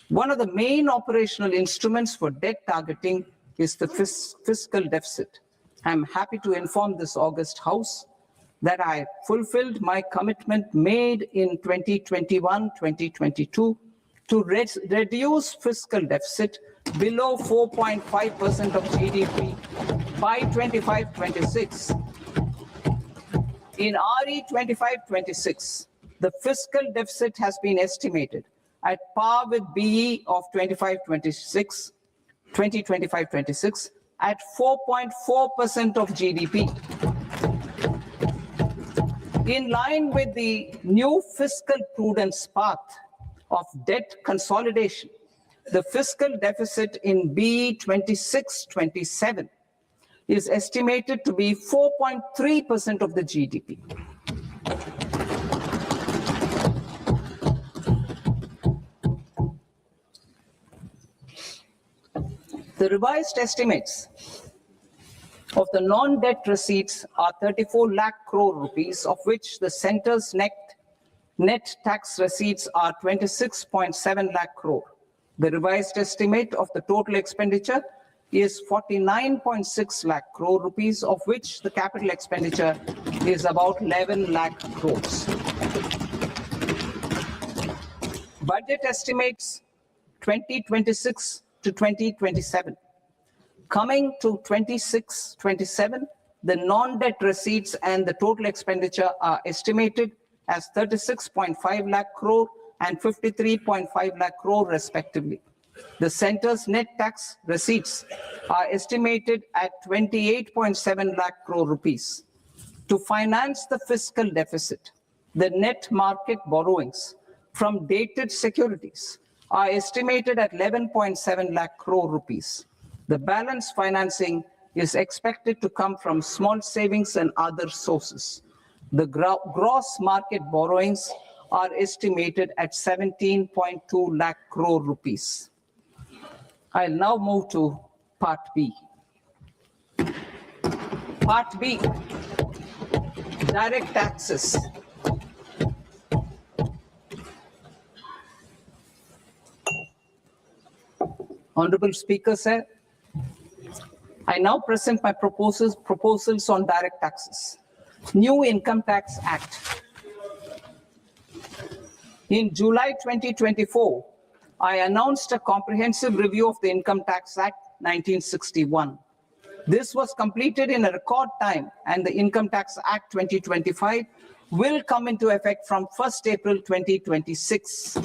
One of the main operational instruments for debt targeting is the fiscal deficit. I'm happy to inform this august House that I fulfilled my commitment made in 2021-2022 to reduce fiscal deficit below 4.5% of GDP by 25-26. In RE 25-26, the fiscal deficit has been estimated at par with BE of 2025-26 at 4.4% of GDP. In line with the new fiscal prudence path of debt consolidation, the fiscal deficit in BE 26-27 is estimated to be 4.3% of the GDP. The revised estimates of the non-debt receipts are 34 lakh crore rupees, of which the center's net tax receipts are 26.7 lakh crore. The revised estimate of the total expenditure is 49.6 lakh crore rupees, of which the capital expenditure is about 11 lakh crores. Budget estimates 2026 to 2027. Coming to 26-27, the non-debt receipts and the total expenditure are estimated as 36.5 lakh crore and 53.5 lakh crore respectively. The center's net tax receipts are estimated at 28.7 lakh crore rupees. To finance the fiscal deficit, the net market borrowings from dated securities are estimated at 11.7 lakh crore rupees. The balance financing is expected to come from small savings and other sources. The gross market borrowings are estimated at 17.2 lakh crore rupees. I'll now move to Part B. Part B, direct taxes. Honorable Speaker, sir, I now present my proposals on direct taxes. New Income Tax Act. In July 2024, I announced a comprehensive review of the Income Tax Act 1961. This was completed in a record time, and the Income Tax Act 2025 will come into effect from 1st April 2026.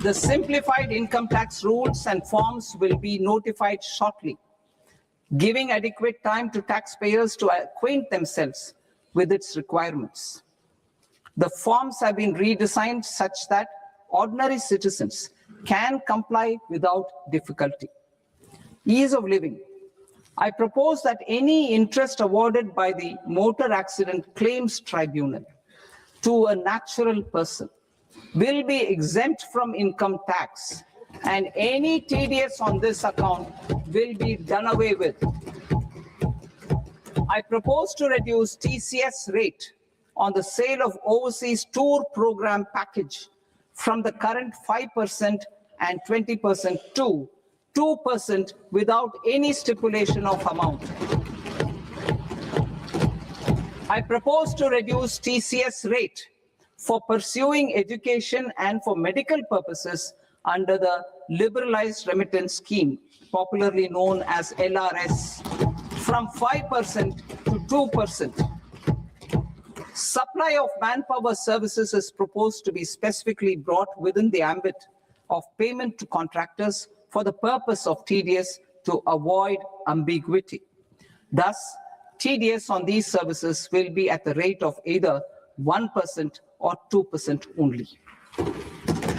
The simplified income tax rules and forms will be notified shortly, giving adequate time to taxpayers to acquaint themselves with its requirements. The forms have been redesigned such that ordinary citizens can comply without difficulty. Ease of living. I propose that any interest awarded by the Motor Accident Claims Tribunal to a natural person will be exempt from income tax, and any TDS on this account will be done away with. I propose to reduce TCS rate on the sale of overseas tour program package from the current 5% and 20% to 2% without any stipulation of amount. I propose to reduce TCS rate for pursuing education and for medical purposes under the Liberalized Remittance Scheme, popularly known as LRS, from 5% to 2%. Supply of manpower services is proposed to be specifically brought within the ambit of payment to contractors for the purpose of TDS to avoid ambiguity. Thus, TDS on these services will be at the rate of either 1% or 2% only.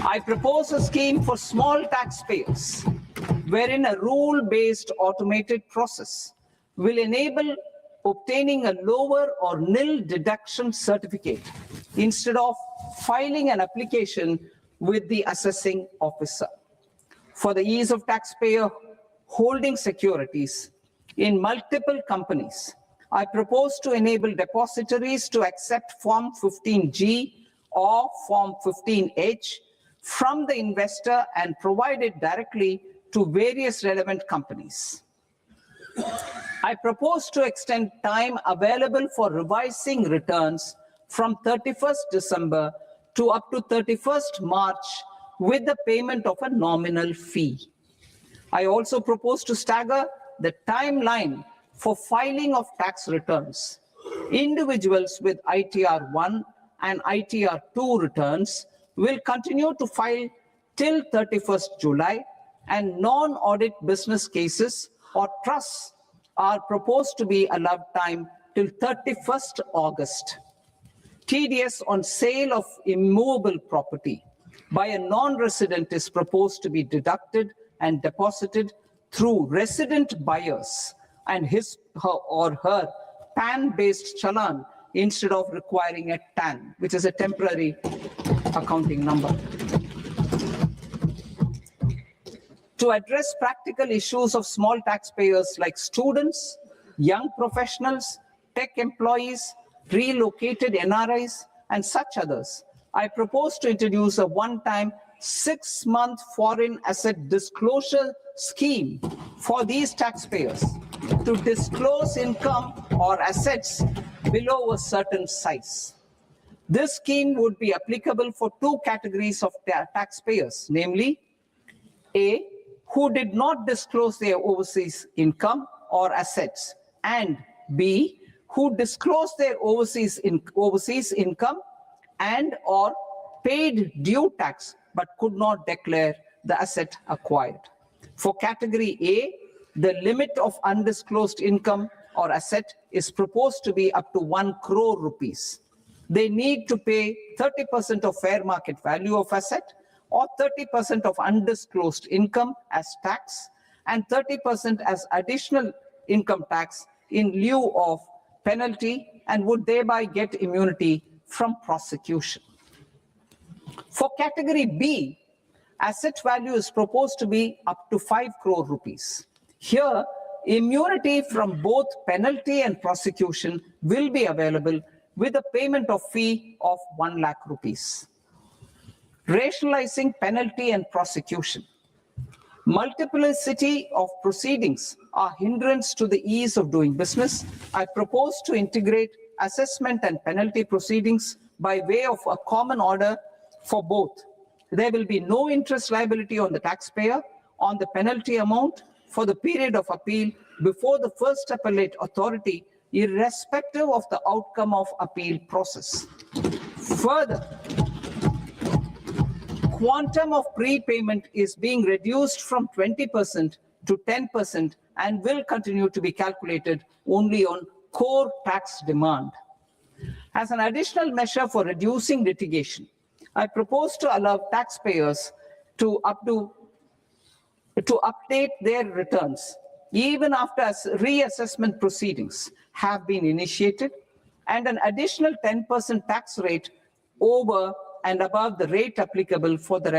I propose a scheme for small taxpayers, wherein a rule-based automated process will enable obtaining a lower or nil deduction certificate instead of filing an application with the assessing officer. For the ease of taxpayer holding securities in multiple companies, I propose to enable depositories to accept Form 15G or Form 15H from the investor and provide it directly to various relevant companies. I propose to extend time available for revising returns from 31st December to up to 31st March with the payment of a nominal fee. I also propose to stagger the timeline for filing of tax returns. Individuals with ITR 1 and ITR 2 returns will continue to file till 31st July, and non-audit business cases or trusts are proposed to be allowed time till 31st August. TDS on sale of immovable property by a non-resident is proposed to be deducted and deposited through resident buyers and his or her PAN-based challan instead of requiring a TAN, which is a temporary accounting number. To address practical issues of small taxpayers like students, young professionals, tech employees, relocated NRIs, and such others, I propose to introduce a one-time 6-month foreign asset disclosure scheme for these taxpayers to disclose income or assets below a certain size. This scheme would be applicable for two categories of taxpayers, namely A, who did not disclose their overseas income or assets, and B, who disclosed their overseas income and or paid due tax but could not declare the asset acquired. For category A, the limit of undisclosed income or asset is proposed to be up to 1 crore rupees. They need to pay 30% of fair market value of asset or 30% of undisclosed income as tax and 30% as additional income tax in lieu of penalty, and would thereby get immunity from prosecution. For category B, Asset value is proposed to be up to 5 crore rupees. Here, immunity from both penalty and prosecution will be available with a payment of fee of 1 lakh rupees. Rationalizing penalty and prosecution. Multiplicity of proceedings are hindrance to the ease of doing business. I propose to integrate assessment and penalty proceedings by way of a common order for both. There will be no interest liability on the taxpayer on the penalty amount for the period of appeal before the first appellate authority, irrespective of the outcome of appeal process. Further, quantum of prepayment is being reduced from 20% to 10% and will continue to be calculated only on core tax demand. As an additional measure for reducing litigation, I propose to allow taxpayers to update their returns even after reassessment proceedings have been initiated, and an additional 10% tax rate over and above the rate applicable for the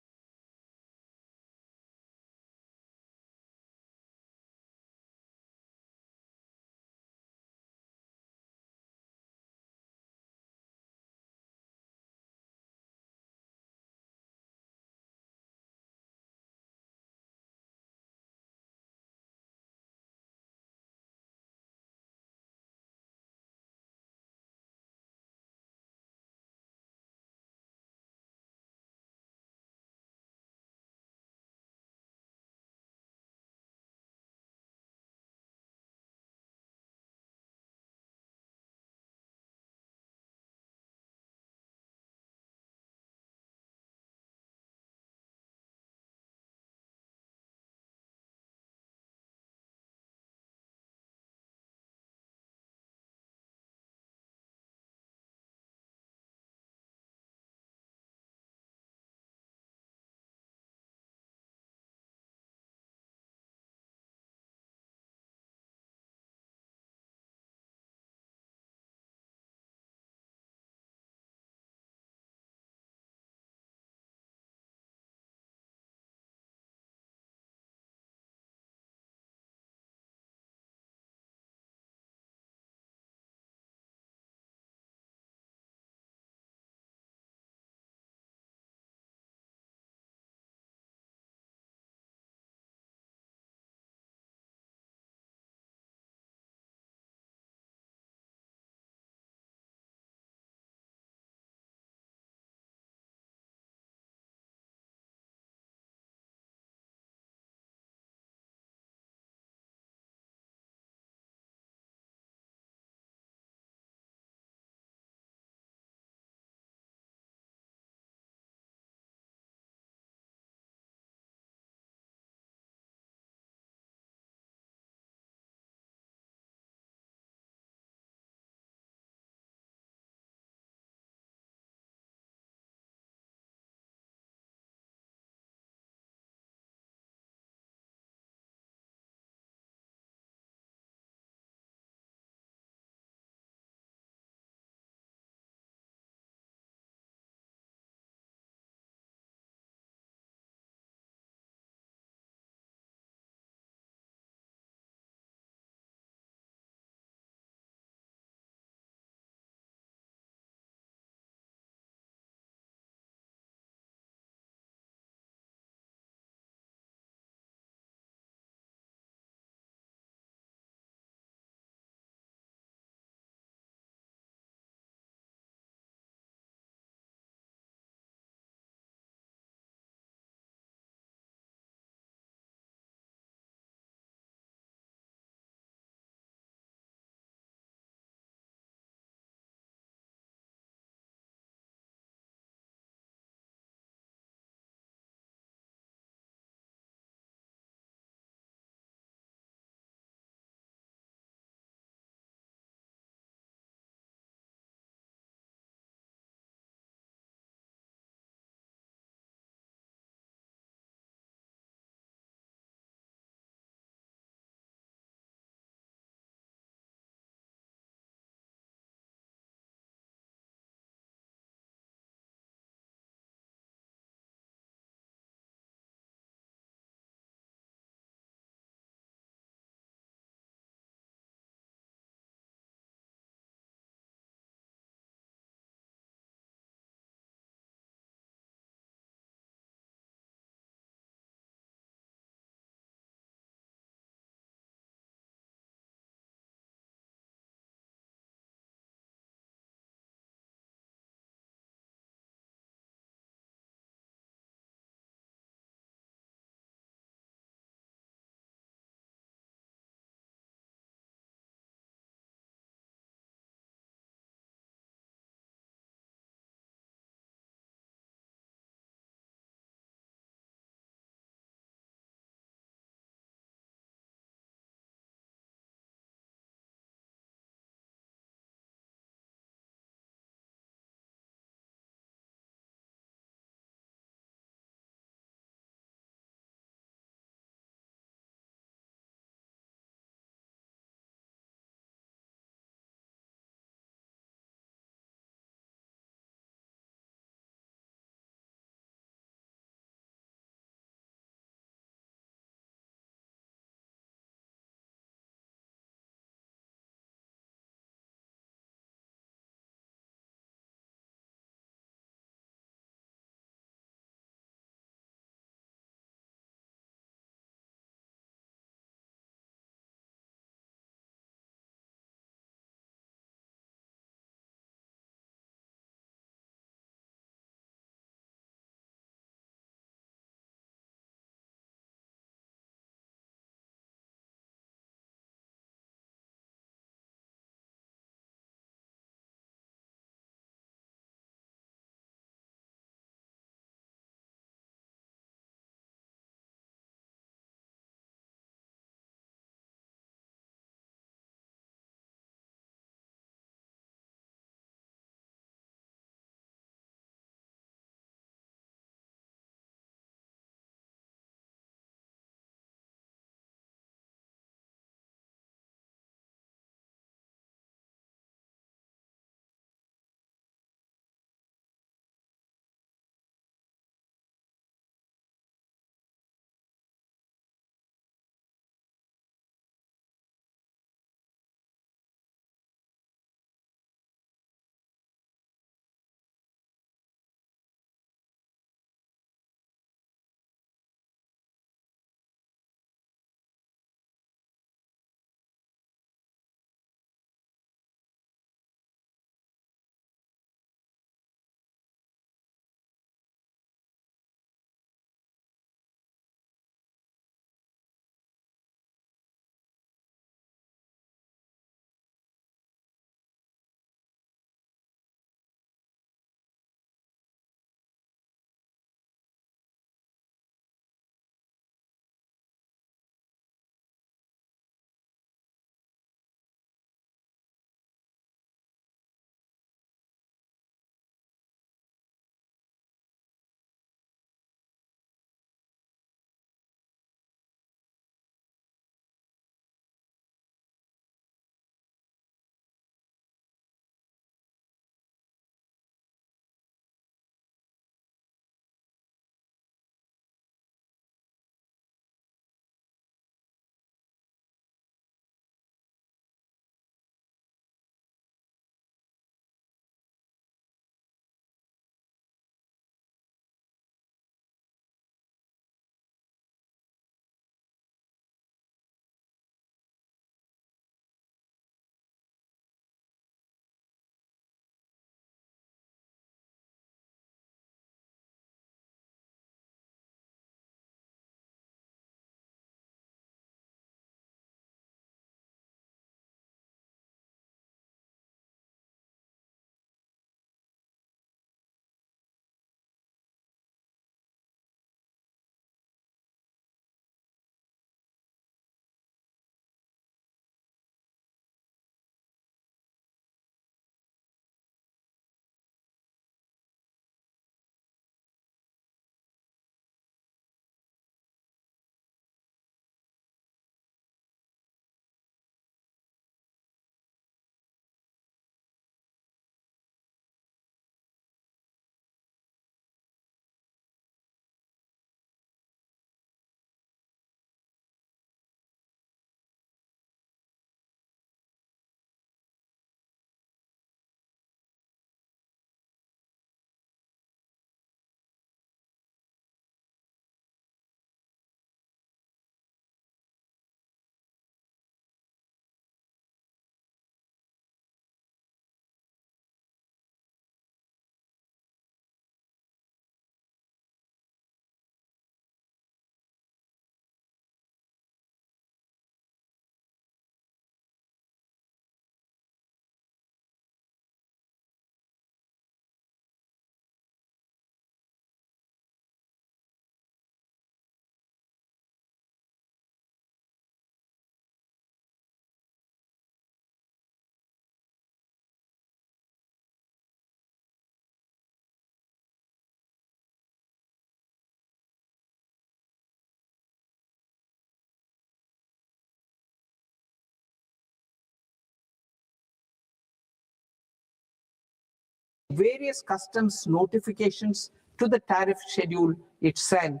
various customs notifications to the tariff schedule itself.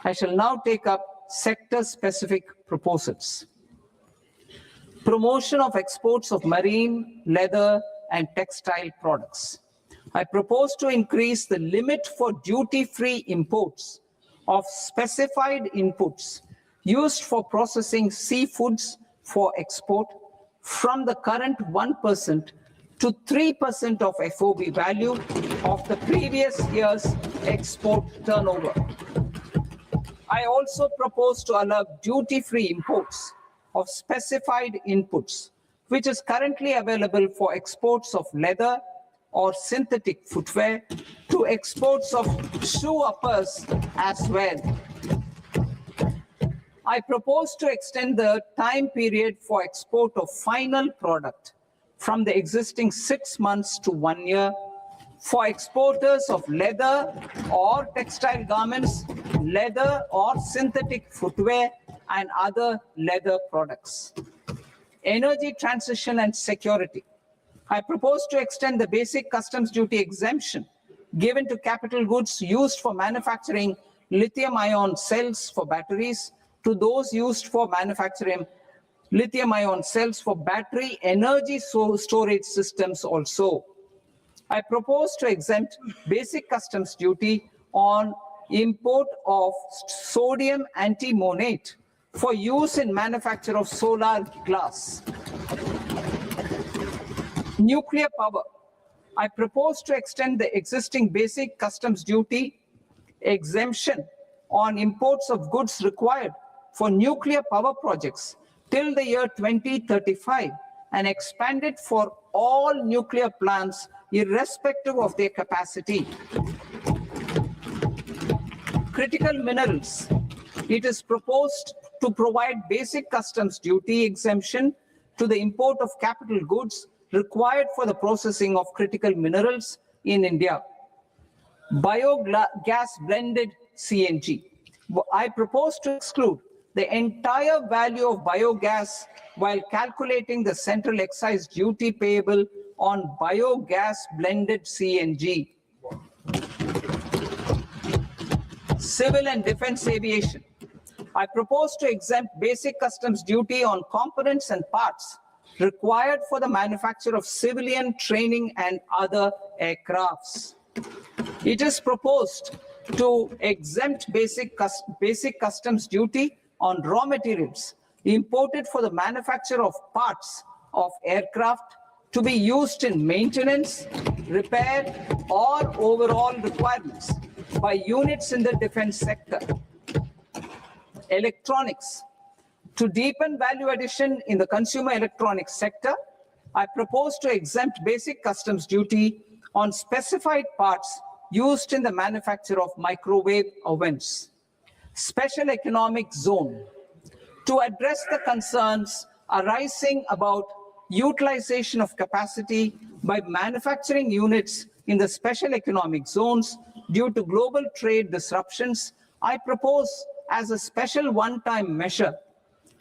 I shall now take up sector-specific proposals. Promotion of exports of marine, leather, and textile products. I propose to increase the limit for duty-free imports of specified inputs used for processing seafoods for export from the current 1% to 3% of FOB value of the previous year's export turnover. I also propose to allow duty-free imports of specified inputs, which is currently available for exports of leather or synthetic footwear, to exports of shoe uppers as well. I propose to extend the time period for export of final product from the existing 6 months to 1 year for exporters of leather or textile garments, leather or synthetic footwear, and other leather products. Energy transition and security. I propose to extend the basic customs duty exemption given to capital goods used for manufacturing lithium-ion cells for batteries to those used for manufacturing lithium-ion cells for battery energy storage systems also. I propose to exempt basic customs duty on import of sodium antimonate for use in manufacture of solar glass. Nuclear power. I propose to extend the existing basic customs duty exemption on imports of goods required for nuclear power projects till the year 2035 and expand it for all nuclear plants irrespective of their capacity. Critical minerals. It is proposed to provide basic customs duty exemption to the import of capital goods required for the processing of critical minerals in India. Biogas blended CNG. I propose to exclude the entire value of biogas while calculating the central excise duty payable on biogas blended CNG. Civil and defense aviation. I propose to exempt basic customs duty on components and parts required for the manufacture of civilian training and other aircrafts. It is proposed to exempt basic customs duty on raw materials imported for the manufacture of parts of aircraft to be used in maintenance, repair, or overall requirements by units in the defense sector. Electronics. To deepen value addition in the consumer electronics sector, I propose to exempt basic customs duty on specified parts used in the manufacture of microwave ovens. Special economic zone. To address the concerns arising about utilization of capacity by manufacturing units in the special economic zones due to global trade disruptions, I propose as a special one-time measure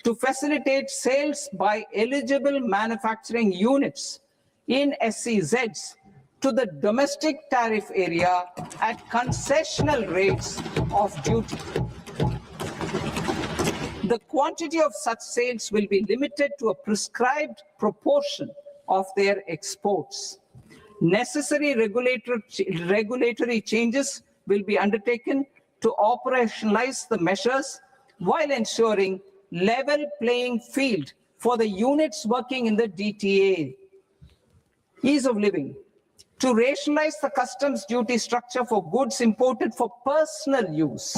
to facilitate sales by eligible manufacturing units in SEZs to the domestic tariff area at concessional rates of duty. The quantity of such sales will be limited to a prescribed proportion of their exports. Necessary regulatory changes will be undertaken to operationalize the measures while ensuring level playing field for the units working in the DTA. Ease of living. To rationalize the customs duty structure for goods imported for personal use,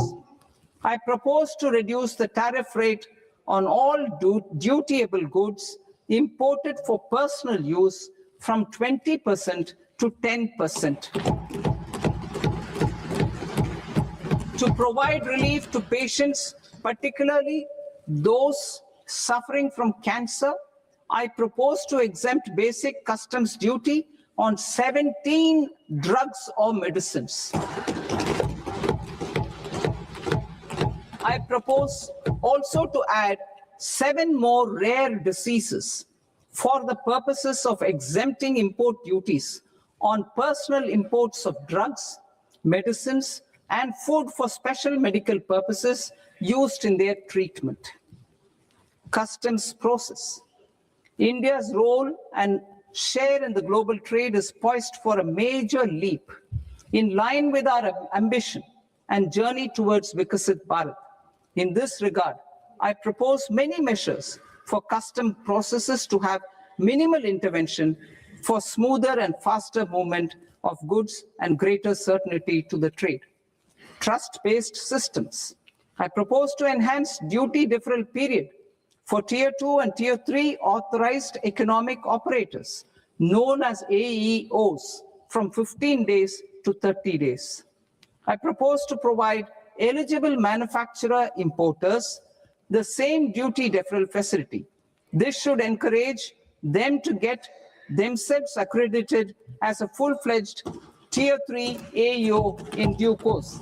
I propose to reduce the tariff rate on all dutiable goods imported for personal use from 20% to 10%. To provide relief to patients, particularly those suffering from cancer, I propose to exempt basic customs duty on 17 drugs or medicines. I propose also to add 7 more rare diseases for the purposes of exempting import duties on personal imports of drugs, medicines, and food for special medical purposes used in their treatment. Customs process. India's role and share in the global trade is poised for a major leap in line with our ambition and journey towards Vikasit Bharat. In this regard, I propose many measures for custom processes to have minimal intervention for smoother and faster movement of goods and greater certainty to the trade. Trust-based systems. I propose to enhance duty deferral period for Tier 2 and Tier 3 authorized economic operators, known as AEOs, from 15 days to 30 days. I propose to provide eligible manufacturer importers the same duty deferral facility. This should encourage them to get themselves accredited as a full-fledged Tier 3 AEO in due course.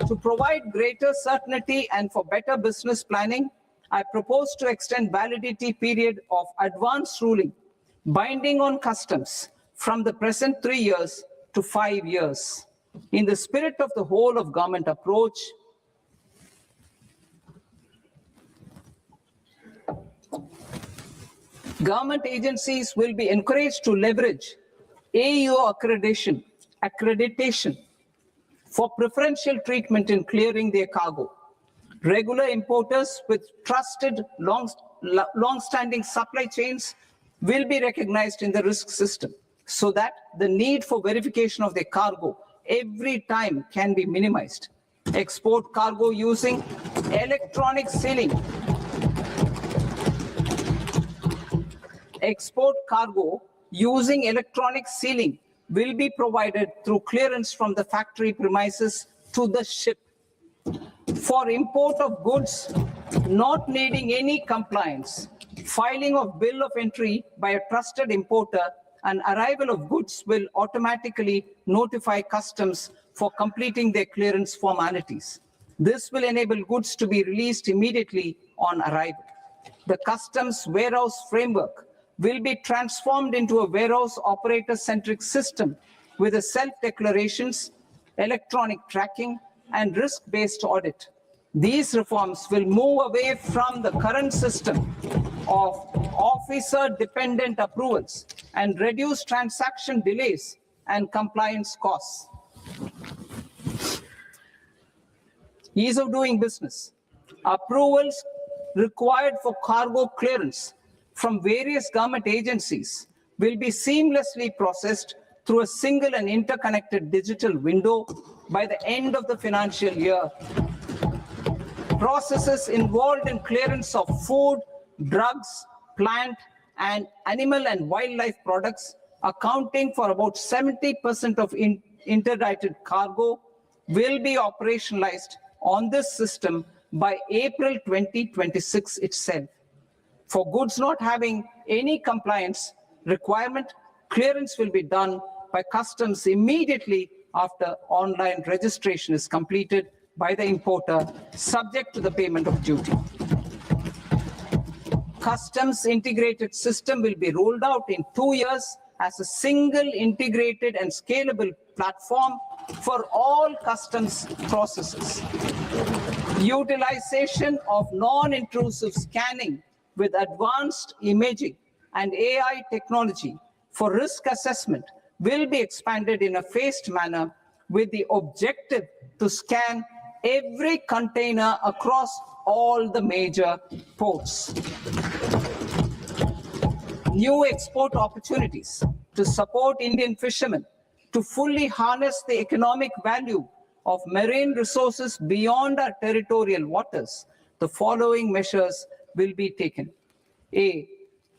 To provide greater certainty and for better business planning, I propose to extend validity period of advance ruling binding on customs from the present 3 years to 5 years. In the spirit of the whole of government approach, government agencies will be encouraged to leverage AEO accreditation for preferential treatment in clearing their cargo. Regular importers with trusted long-standing supply chains will be recognized in the risk system so that the need for verification of their cargo every time can be minimized. Export cargo using electronic sealing. Export cargo using electronic sealing will be provided through clearance from the factory premises to the ship. For import of goods not needing any compliance, filing of bill of entry by a trusted importer and arrival of goods will automatically notify customs for completing their clearance formalities. This will enable goods to be released immediately on arrival. The customs warehouse framework will be transformed into a warehouse operator-centric system with a self-declarations, electronic tracking, and risk-based audit. These reforms will move away from the current system of officer-dependent approvals and reduce transaction delays and compliance costs. Ease of doing business. Approvals required for cargo clearance from various government agencies will be seamlessly processed through a single and interconnected digital window by the end of the financial year. Processes involved in clearance of food, drugs, plant, and animal and wildlife products, accounting for about 70% of interdicted cargo, will be operationalized on this system by April 2026 itself. For goods not having any compliance requirement, clearance will be done by customs immediately after online registration is completed by the importer, subject to the payment of duty. Customs integrated system will be rolled out in 2 years as a single integrated and scalable platform for all customs processes. Utilization of non-intrusive scanning with advanced imaging and AI technology for risk assessment will be expanded in a phased manner with the objective to scan every container across all the major ports. New export opportunities to support Indian fishermen to fully harness the economic value of marine resources beyond our territorial waters. The following measures will be taken. A,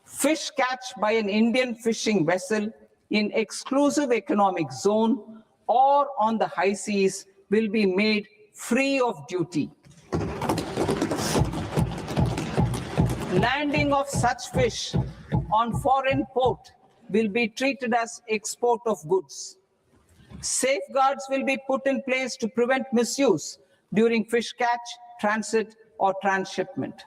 fish catch by an Indian fishing vessel in exclusive economic zone or on the high seas will be made free of duty. Landing of such fish on foreign port will be treated as export of goods. Safeguards will be put in place to prevent misuse during fish catch, transit, or transshipment.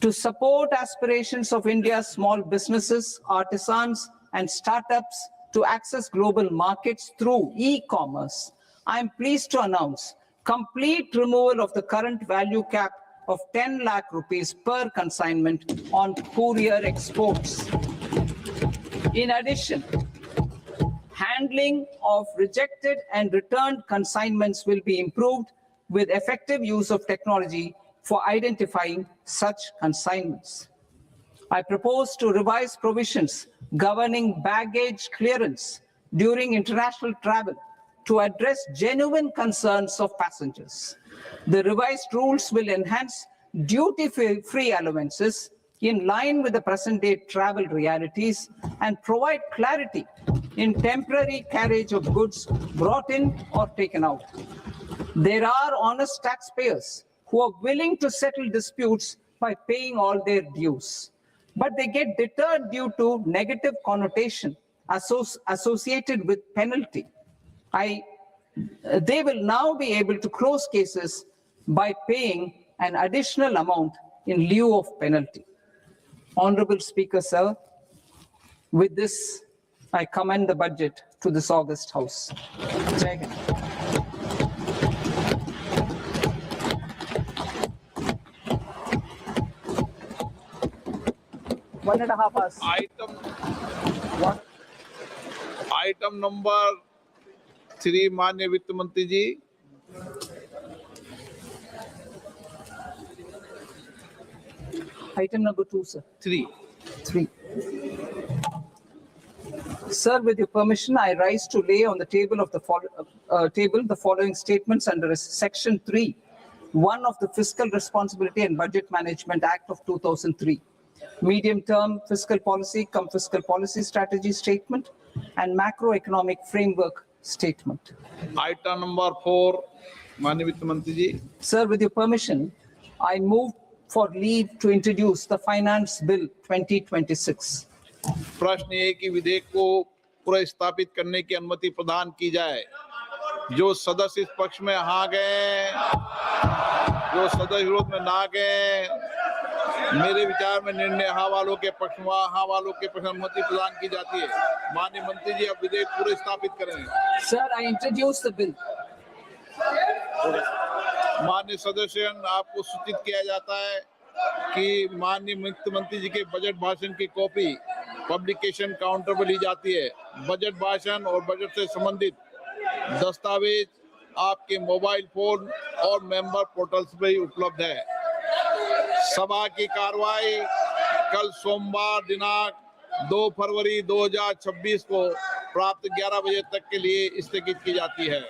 To support aspirations of India's small businesses, artisans, and startups to access global markets through e-commerce, I am pleased to announce complete removal of the current value cap of 10 lakh rupees per consignment on courier exports. In addition, handling of rejected and returned consignments will be improved with effective use of technology for identifying such consignments. I propose to revise provisions governing baggage clearance during international travel to address genuine concerns of passengers. The revised rules will enhance duty-free allowances in line with the present-day travel realities and provide clarity in temporary carriage of goods brought in or taken out. There are honest taxpayers who are willing to settle disputes by paying all their dues, but they get deterred due to negative connotation associated with penalty. They will now be able to close cases by paying an additional amount in lieu of penalty. Honorable Speaker, sir, with this, I commend the budget to this august House. Jai Hind. One and a half hours. Item number 3 माननीय वित्त मंत्री जी। Item number 2, sir. 3। Sir, with your permission, I rise to lay on the table of the following statements under Section 3, 1 of the Fiscal Responsibility and Budget Management Act of 2003, medium-term fiscal policy, fiscal policy strategy statement, and macroeconomic framework statement. Item number 4 माननीय वित्त मंत्री जी। Sir, with your permission, I move for leave to introduce the Finance Bill 2026. प्रश्न ये कि विधेयक को पुनर्स्थापित करने की अनुमति प्रदान की जाए। जो सदस्य इस पक्ष में हाँ गए, जो सदस्य विरोध में ना गए, मेरे विचार में निर्णय हाँ वालों के पक्ष में, हाँ वालों के पक्ष में अनुमति प्रदान की जाती है। माननीय मंत्री जी, अब विधेयक पुनर्स्थापित करें। Sir, I introduce the bill. माननीय सदस्यगण, आपको सूचित किया जाता है कि माननीय वित्त मंत्री जी के बजट भाषण की कॉपी पब्लिकेशन काउंटर पर ली जाती है। बजट भाषण और बजट से संबंधित दस्तावेज आपके मोबाइल फोन और मेंबर पोर्टल्स पर ही उपलब्ध है। सभा की कार्रवाई कल सोमवार दिनांक 2 फरवरी 2026 को प्राप्त 11 बजे तक के लिए स्थगित की जाती है।